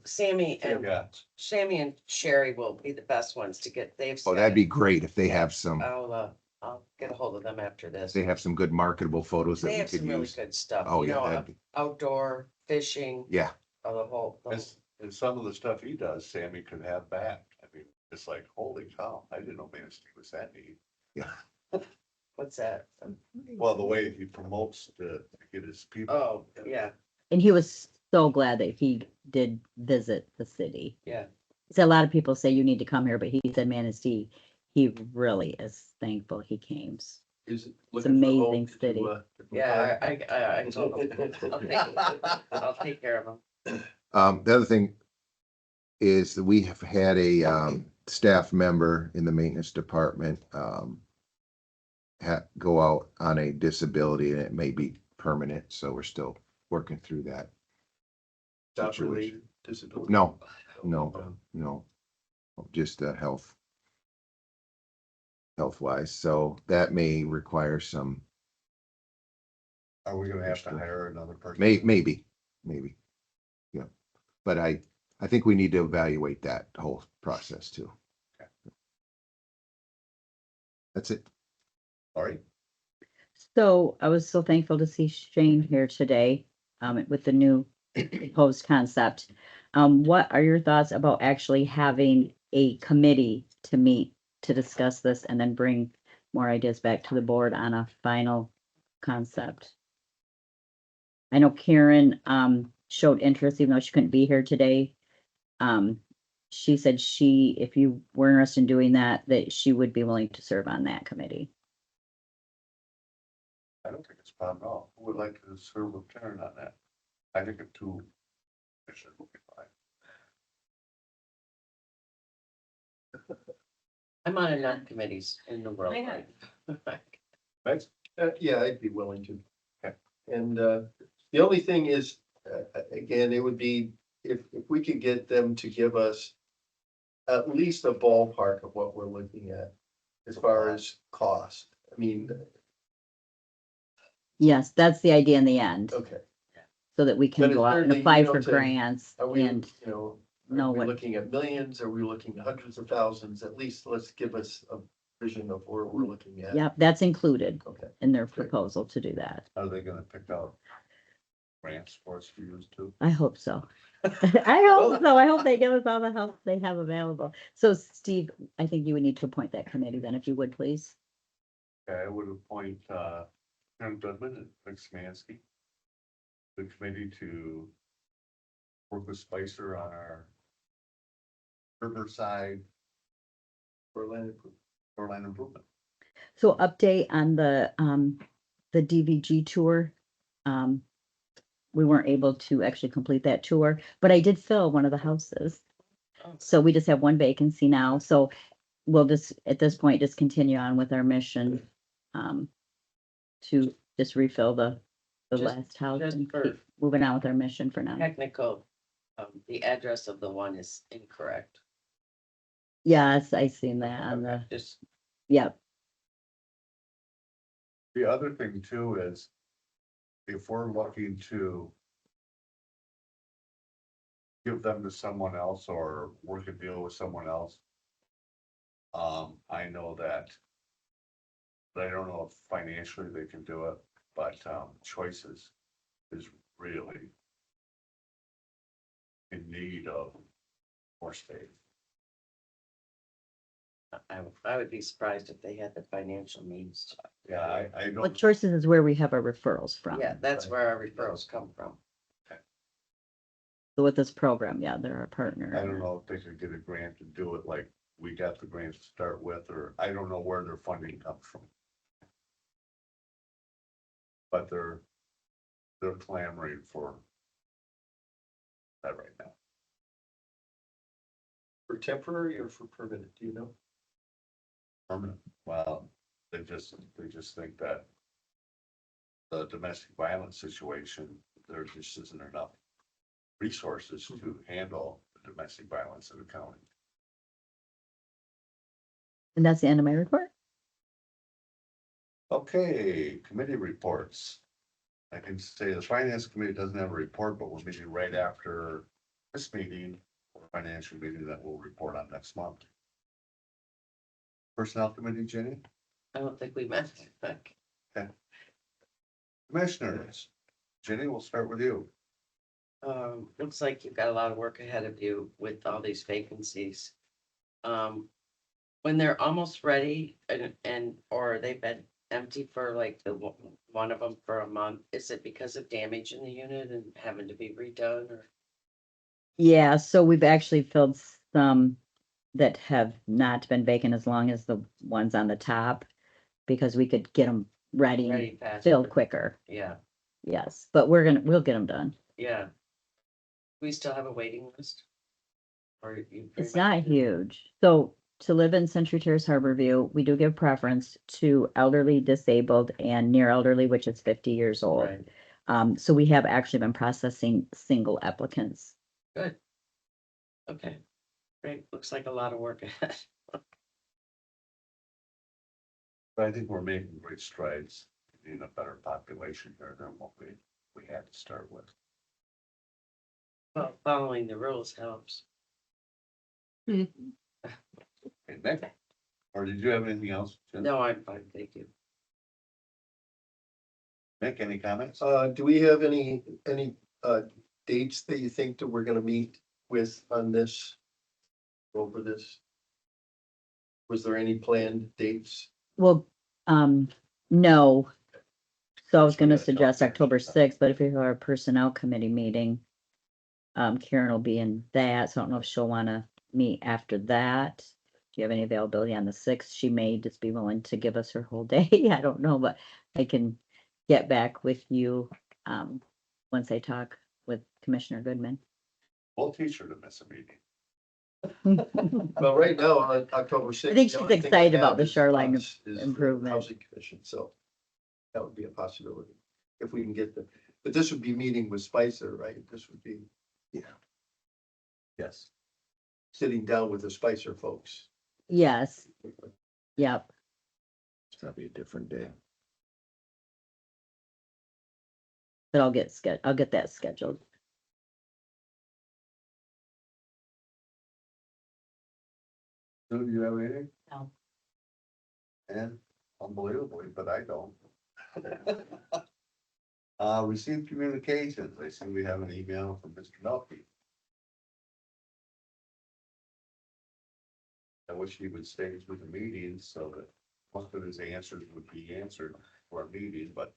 Sammy and Yeah, Sherry will be the best ones to get, oh, that'd be great if they have some, I'll get a hold of them after this. they have some good marketable photos that They we have could some really use. good stuff, Oh, you yeah, know, that'd be, outdoor fishing, yeah, the whole. and some of the stuff he does, Sammy could have back. I mean, it's like, holy cow, I didn't know Manistee was that neat. What's that? Well, the way he promotes to get his people. Oh, yeah, and he was so glad that he did visit the city. yeah. He said a lot of people say you need to come here, but he said Manistee, he really is thankful he came. Is it? It's looking for amazing homes to, city. Yeah, I told him, I'll take care of them. the other thing is that we have had a, staff member in the maintenance department, go out on a disability and it may be permanent, so we're still working through that. job situation. related disability? No, just health wise. So that may require some, Are we gonna have to hire another person? maybe. Yeah, but I think we need to evaluate that whole process too. Okay. That's it. All right, So I was so thankful to see Shane here today, with the new proposed concept. What are your thoughts about actually having a committee to meet to discuss this and then bring more ideas back to the board on a final concept? I know Karen, showed interest even though she couldn't be here today. She said if you were interested in doing that, that she would be willing to serve on that committee. I don't think it's a problem at all. Who would like to serve with Karen on that? I think a 2 commission would be fine. I'm on enough committees in the world. I right? Yeah, I'd be willing to. Okay. And, the only thing is, again, it would be if we could get them to give us at least a ballpark of what we're looking at as far as cost. I mean, Yes, that's the idea in the end, okay. so that we But can it's go out and certainly, apply you know, for to- grants Are we, and are know we what, looking at millions? Are we looking at hundreds of thousands? At least let's give us a vision of where we're looking at. yep, that's included Okay. in their proposal to do that. Are they gonna pick out grants for us to use too? I hope so. I hope so. I hope they give us all the help they have available. So Steve, I think you would need to appoint that committee then, if you would, please. Okay, I would appoint, Karen Goodman and Rick Manistee. The committee to work with Spicer on our Riverside shoreline improvement. So update on the DVG tour. We weren't able to actually complete that tour, but I did fill one of the houses. Oh. So we just have one vacancy now, so we'll just, at this point, just continue on with our mission. To just refill the Just- last house just and for- keep moving on with our mission for now. Technical, the address of the one is incorrect. Yes, I seen that on the, Just, yep, The other thing too is, if we're looking to give them to someone else or work a deal with someone else, I know that, but I don't know if financially they can do it, but, Choices is really in need of more space. I would be surprised if they had the financial means. Yeah, I well, don't, choices is where we have our referrals from. Yeah, that's where our referrals come from. So with this program, yeah, they're our partner. I don't know if they could get a grant to do it like we got the grant to start with, or I don't know where their funding comes from. But they're clamoring for that right now. For temporary or for permanent, do you know? Permanent, well, they just think that the domestic violence situation, there just isn't enough resources to handle the domestic violence in the county. And that's the end of my report. Okay, committee reports. I can say the finance committee doesn't have a report, but we're meeting right after this meeting, or financial meeting that we'll report on next month. Personnel committee, Jenny, I don't think we met. Like, commissioners, Jenny, we'll start with you. looks like you've got a lot of work ahead of you with all these vacancies. When they're almost ready or they've been empty for like one of them for a month, is it because of damage in the unit and having to be redone or? Yeah, so we've actually filled some that have not been vacant as long as the ones on the top, because we could get them ready, Ready fast. filled quicker. Yeah, Yes, but we'll get them done. yeah. We still have a waiting list? Or you? pretty It's much not do? huge. So to live in Century Terrace Harborview, we do give preference to elderly, disabled, and near elderly, which is 50 years old. Right, So we have actually been processing single applicants. good. Okay, great. Looks like a lot of work ahead. But I think we're making great strides in a better population here than what we had to start with. Well, following the rules helps. Hey, Nick, or did you have anything else? Jen? No, I'm fine, thank you. Nick, any comments? Do we have any dates that you think that we're gonna meet with on this? Over this? Was there any planned dates? Well, no. So I was We gonna gotta suggest talk October first. 6th, but if we have our personnel committee meeting, Karen will be in that, so I don't know if she'll wanna meet after that. Do you have any availability on the 6th? She may just be willing to give us her whole day. I don't know, but I can get back with you, once I talk with Commissioner Goodman. We'll teach her to miss a meeting. Well, right now, on October sixth. I think she's excited about the shoreline improvement. Housing Commission, so that would be a possibility, if we can get the, but this would be meeting with Spicer, right? This would be Yes. sitting down with the Spicer folks. Yes, yep. It's probably a different day. But I'll get that scheduled. Sue, do you have anything? No. And unbelievably, but I don't. Received communications. I see we have an email from Mr. Melfi. I wish he would stay through the meetings so that most of his answers would be answered for a meeting, but.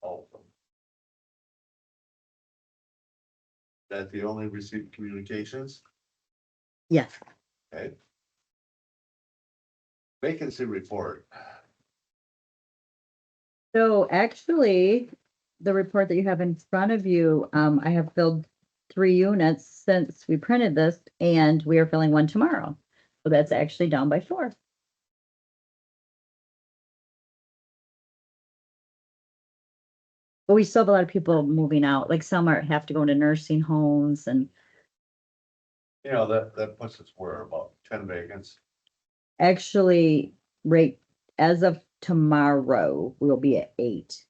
Oh. That the only received communications? Yes. Okay. Vacancy report. So actually, the report that you have in front of you, I have filled 3 units since we printed this, and we are filling 1 tomorrow. So that's actually down by 4. But we still have a lot of people moving out, like some have to go into nursing homes and You know, that puts us where about 10 vacants. actually, right, as of tomorrow, we'll be at 8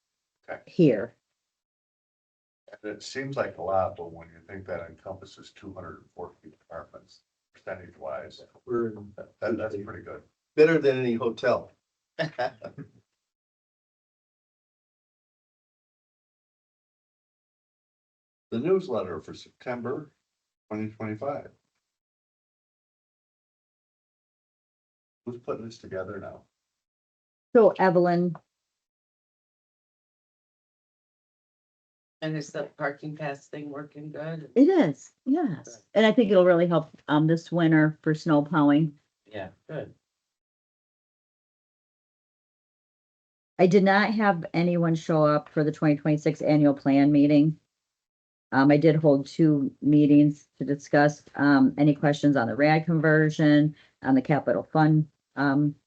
Okay. here. And it seems like a lot, but when you think that encompasses 240 apartments, percentage wise, We're that's pretty good. better than any hotel. The newsletter for September 2025. Who's putting this together now? So Evelyn, And is the parking pass thing working good? it is, yes. And I think it'll really help this winter for snow plowing. Yeah, good. I did not have anyone show up for the 2026 annual plan meeting. I did hold 2 meetings to discuss any questions on the RAD conversion, on the capital fund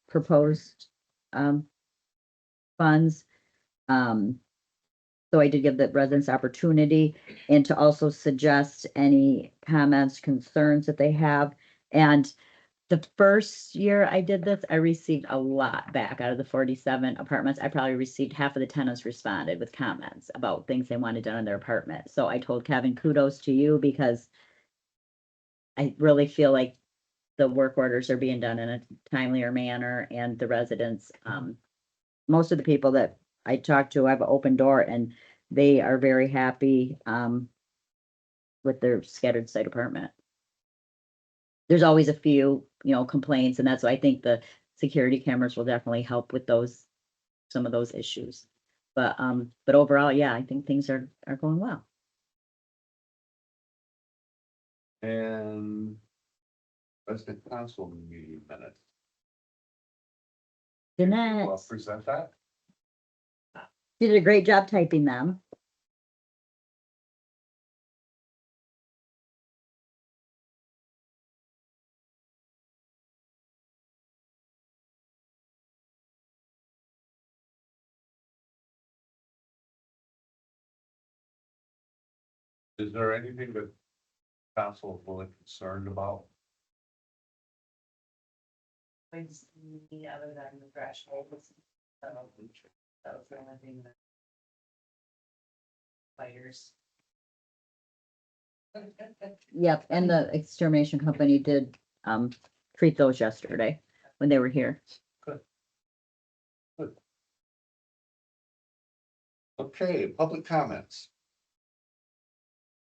proposed funds. So I did give the residents opportunity and to also suggest any comments, concerns that they have. And the first year I did this, I received a lot back out of the 47 apartments. I probably received half of the tenants responded with comments about things they wanted done in their apartment. So I told Kevin, kudos to you, because I really feel like the work orders are being done in a timelier manner, and the residents, most of the people that I talked to have an open door, and they are very happy with their scattered site apartment. There's always a few, complaints, and that's why I think the security cameras will definitely help with some of those issues. But overall, yeah, I think things are going well. And resident council meeting minutes. Jeanette Well, present that. did a great job typing them. Is there anything that council is really concerned about? Other than the thresholds. That was the only thing that. Fires. Yep, and the extermination company did treat those yesterday when they were here. Okay, public comments.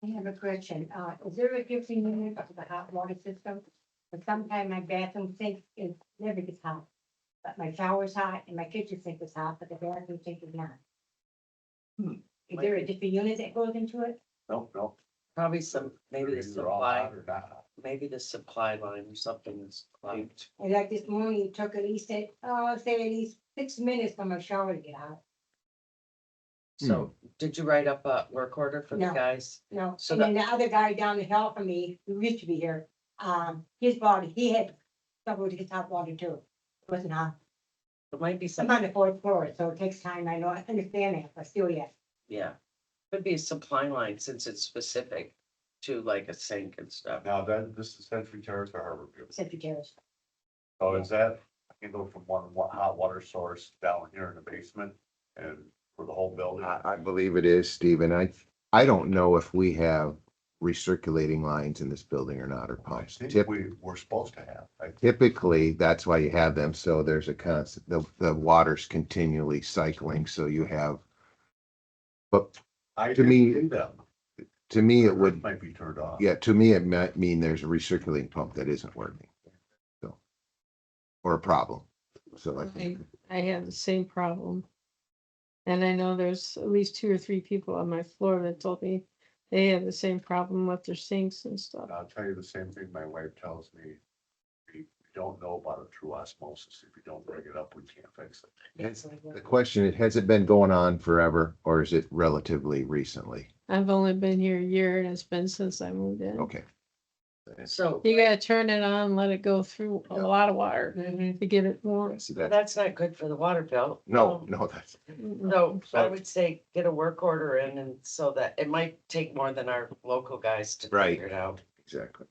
I have a question. Is there a different unit of the hot water system? But sometimes my bathroom sink is never gets hot. But my shower's hot and my kitchen sink is hot, but the bathroom sink is not. Is there a different unit that goes into it? No. Probably maybe the Either all supply, hot or not hot. maybe the supply line or something is clogged. And like this morning, it took at least, say at least 6 minutes for my shower to get hot. So did you write up a work order for the No. guys? No, So and then the other guy down the hill from me, who used to be here, his body, he had trouble with his hot water too. It wasn't hot. It might be I'm some, on the fourth floor, so it takes time, I know, I understand that, but still, yeah. yeah. Could be a supply line since it's specific to like a sink and stuff. Now, that, this is Century Terrace or Harborview. Secretaries. So is that, I can go from one hot water source down here in the basement and for the whole building? I believe it is, Stephen. I don't know if we have recirculating lines in this building or not, or I pumps. think we're supposed to have. Typically, that's why you have them, so there's a constant, the water's continually cycling, so you have. But I To didn't me- see them. to me, it would, Might be turned off. yeah, to me, it might mean there's a recirculating pump that isn't working. So, or a problem, so I have the same problem. And I know there's at least 2 or 3 people on my floor that told me they have the same problem with their sinks and stuff. I'll tell you the same thing my wife tells me. We don't know about a true osmosis. If you don't bring it up, we can't fix it. It's like, the question is, has it been going on forever, or is it relatively recently? I've only been here a year and it's been since I moved in. Okay, So You gotta turn it on, let it go through a lot of water mhm, to get it warm. see that, that's not good for the water bill. no, that's, So I would say get a work order in and so that it might take more than our local guys to Right. figure it out. exactly.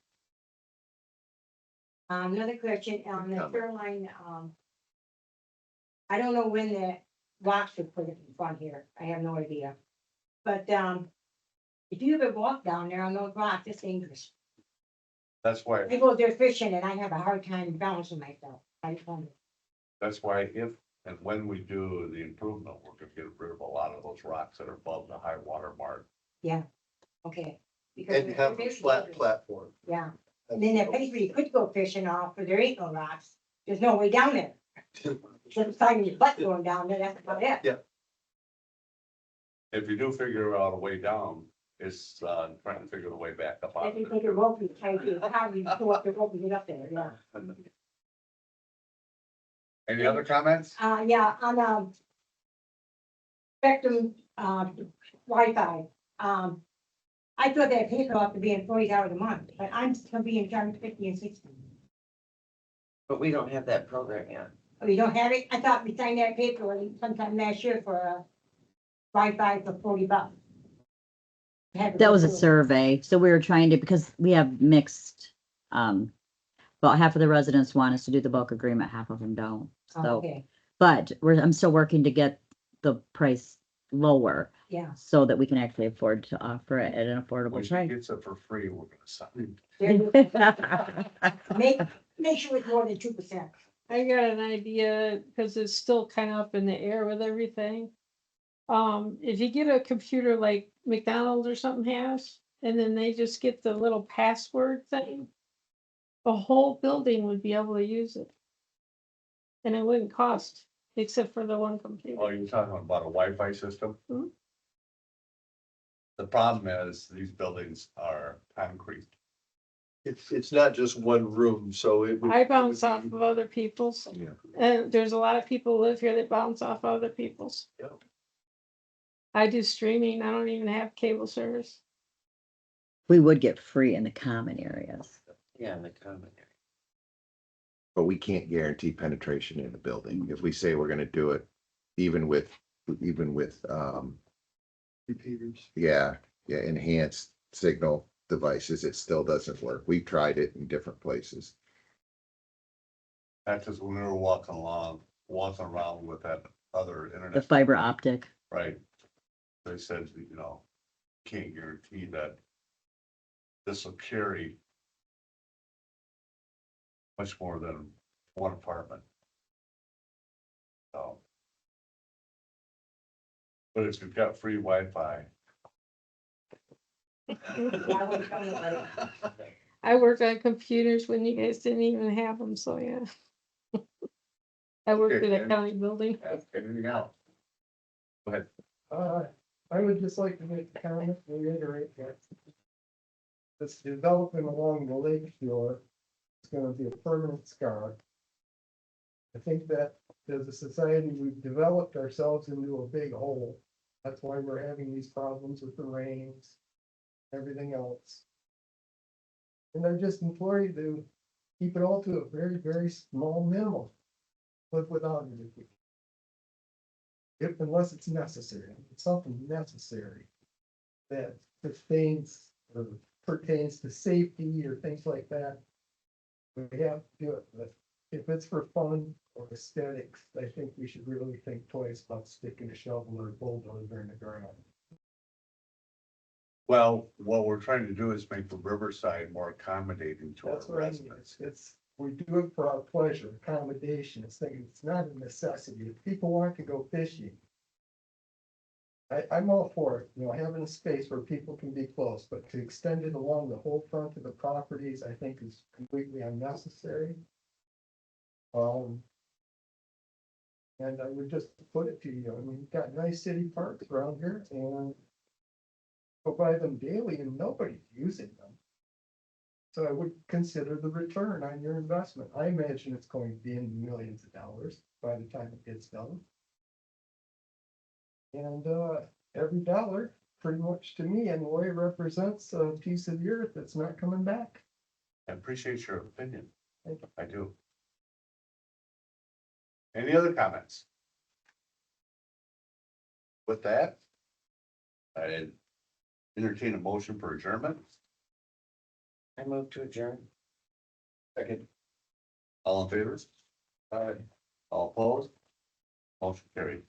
Another question on the Comment. shoreline, I don't know when the rocks were put in front here, I have no idea. But, if you ever walk down there on those rocks, it's dangerous. That's why, I go there fishing and I have a hard time balancing myself. that's why if and when we do the improvement, we're gonna get rid of a lot of those rocks that are above the high water mark. Yeah, okay. Because And have it a is flat dangerous. platform. Yeah, and then that place where you could go fishing off, where there ain't no rocks, there's no way down there. Just finding your butt going down there, that's about it. Yeah. If you do figure out a way down, it's, trying to figure the way back up. out If of you it. take a rope, you tie it to your car, you go up the rope and get up there, yeah. Any other comments? Yeah, on, Spectrum, Wi-Fi, I thought that paper ought to be in 40 hours a month, but I'm still being charged 50 and 60. But we don't have that program yet. Oh, you don't have it? I thought we signed that paper sometime last year for, Wi-Fi for $40. Had to That go was a through it. survey, so we were trying to, because we have mixed, about half of the residents want us to do the bulk agreement, half of them don't. Oh, So, okay, but I'm still working to get the price lower yeah. so that we can actually afford to offer it at an When affordable she price. gets it for free, we're gonna sign. There you- Make sure it's more than 2%. I got an idea, because it's still kind of up in the air with everything. If you get a computer like McDonald's or something has, and then they just get the little password thing, the whole building would be able to use it. And it wouldn't cost, except for the one Oh, computer. you're talking about a Wi-Fi system? Mhm. The problem is, these buildings are concrete. It's not just one room, so it. I bounce off of other people's, Yeah. and there's a lot of people who live here that bounce off other people's. Yep. I do streaming, I don't even have cable service. We would get free in the common areas. Yeah, in the common area. But we can't guarantee penetration in the building. If we say we're gonna do it, even with, Repeaters. yeah, enhanced signal devices, it still doesn't work. We've tried it in different places. That's just when we were walking around with that other The internet. fiber optic. Right. They said, you know, can't guarantee that this will carry much more than one apartment. So. But if you've got free Wi-Fi, I worked on computers when you guys didn't even have them, so yeah. I worked Okay, in a and- county building. anything else? Go ahead. I would just like to make a comment, reiterate that this development along the lake shore is gonna be a permanent scar. I think that as a society, we've developed ourselves into a big hole. That's why we're having these problems with the rains, everything else. And I just implore you to keep it all to a very, very small minimum. Live without it if we. If, unless it's necessary, it's something necessary. That sustains or pertains to safety or things like that. We have to do it, but if it's for fun or aesthetics, I think we should really think twice about sticking a shovel or a bulldozer in the ground. Well, what we're trying to do is make the Riverside more accommodating to our That's what I mean, residents. we do it for our pleasure, accommodation, it's not a necessity, if people want to go fishing. I'm all for it, having a space where people can be close, but to extend it along the whole front of the properties, I think is completely unnecessary. And I would just put it to you, I mean, you've got nice city parks around here and go by them daily and nobody's using them. So I would consider the return on your investment. I imagine it's going to be in the millions of dollars by the time it gets done. And every dollar, pretty much to me anyway, represents a piece of the earth that's not coming back. I appreciate your opinion. Thank you. I do. Any other comments? With that, I entertain a motion for adjournment. I move to adjourn. Second. All in favor? Aye. All opposed? Motion carried.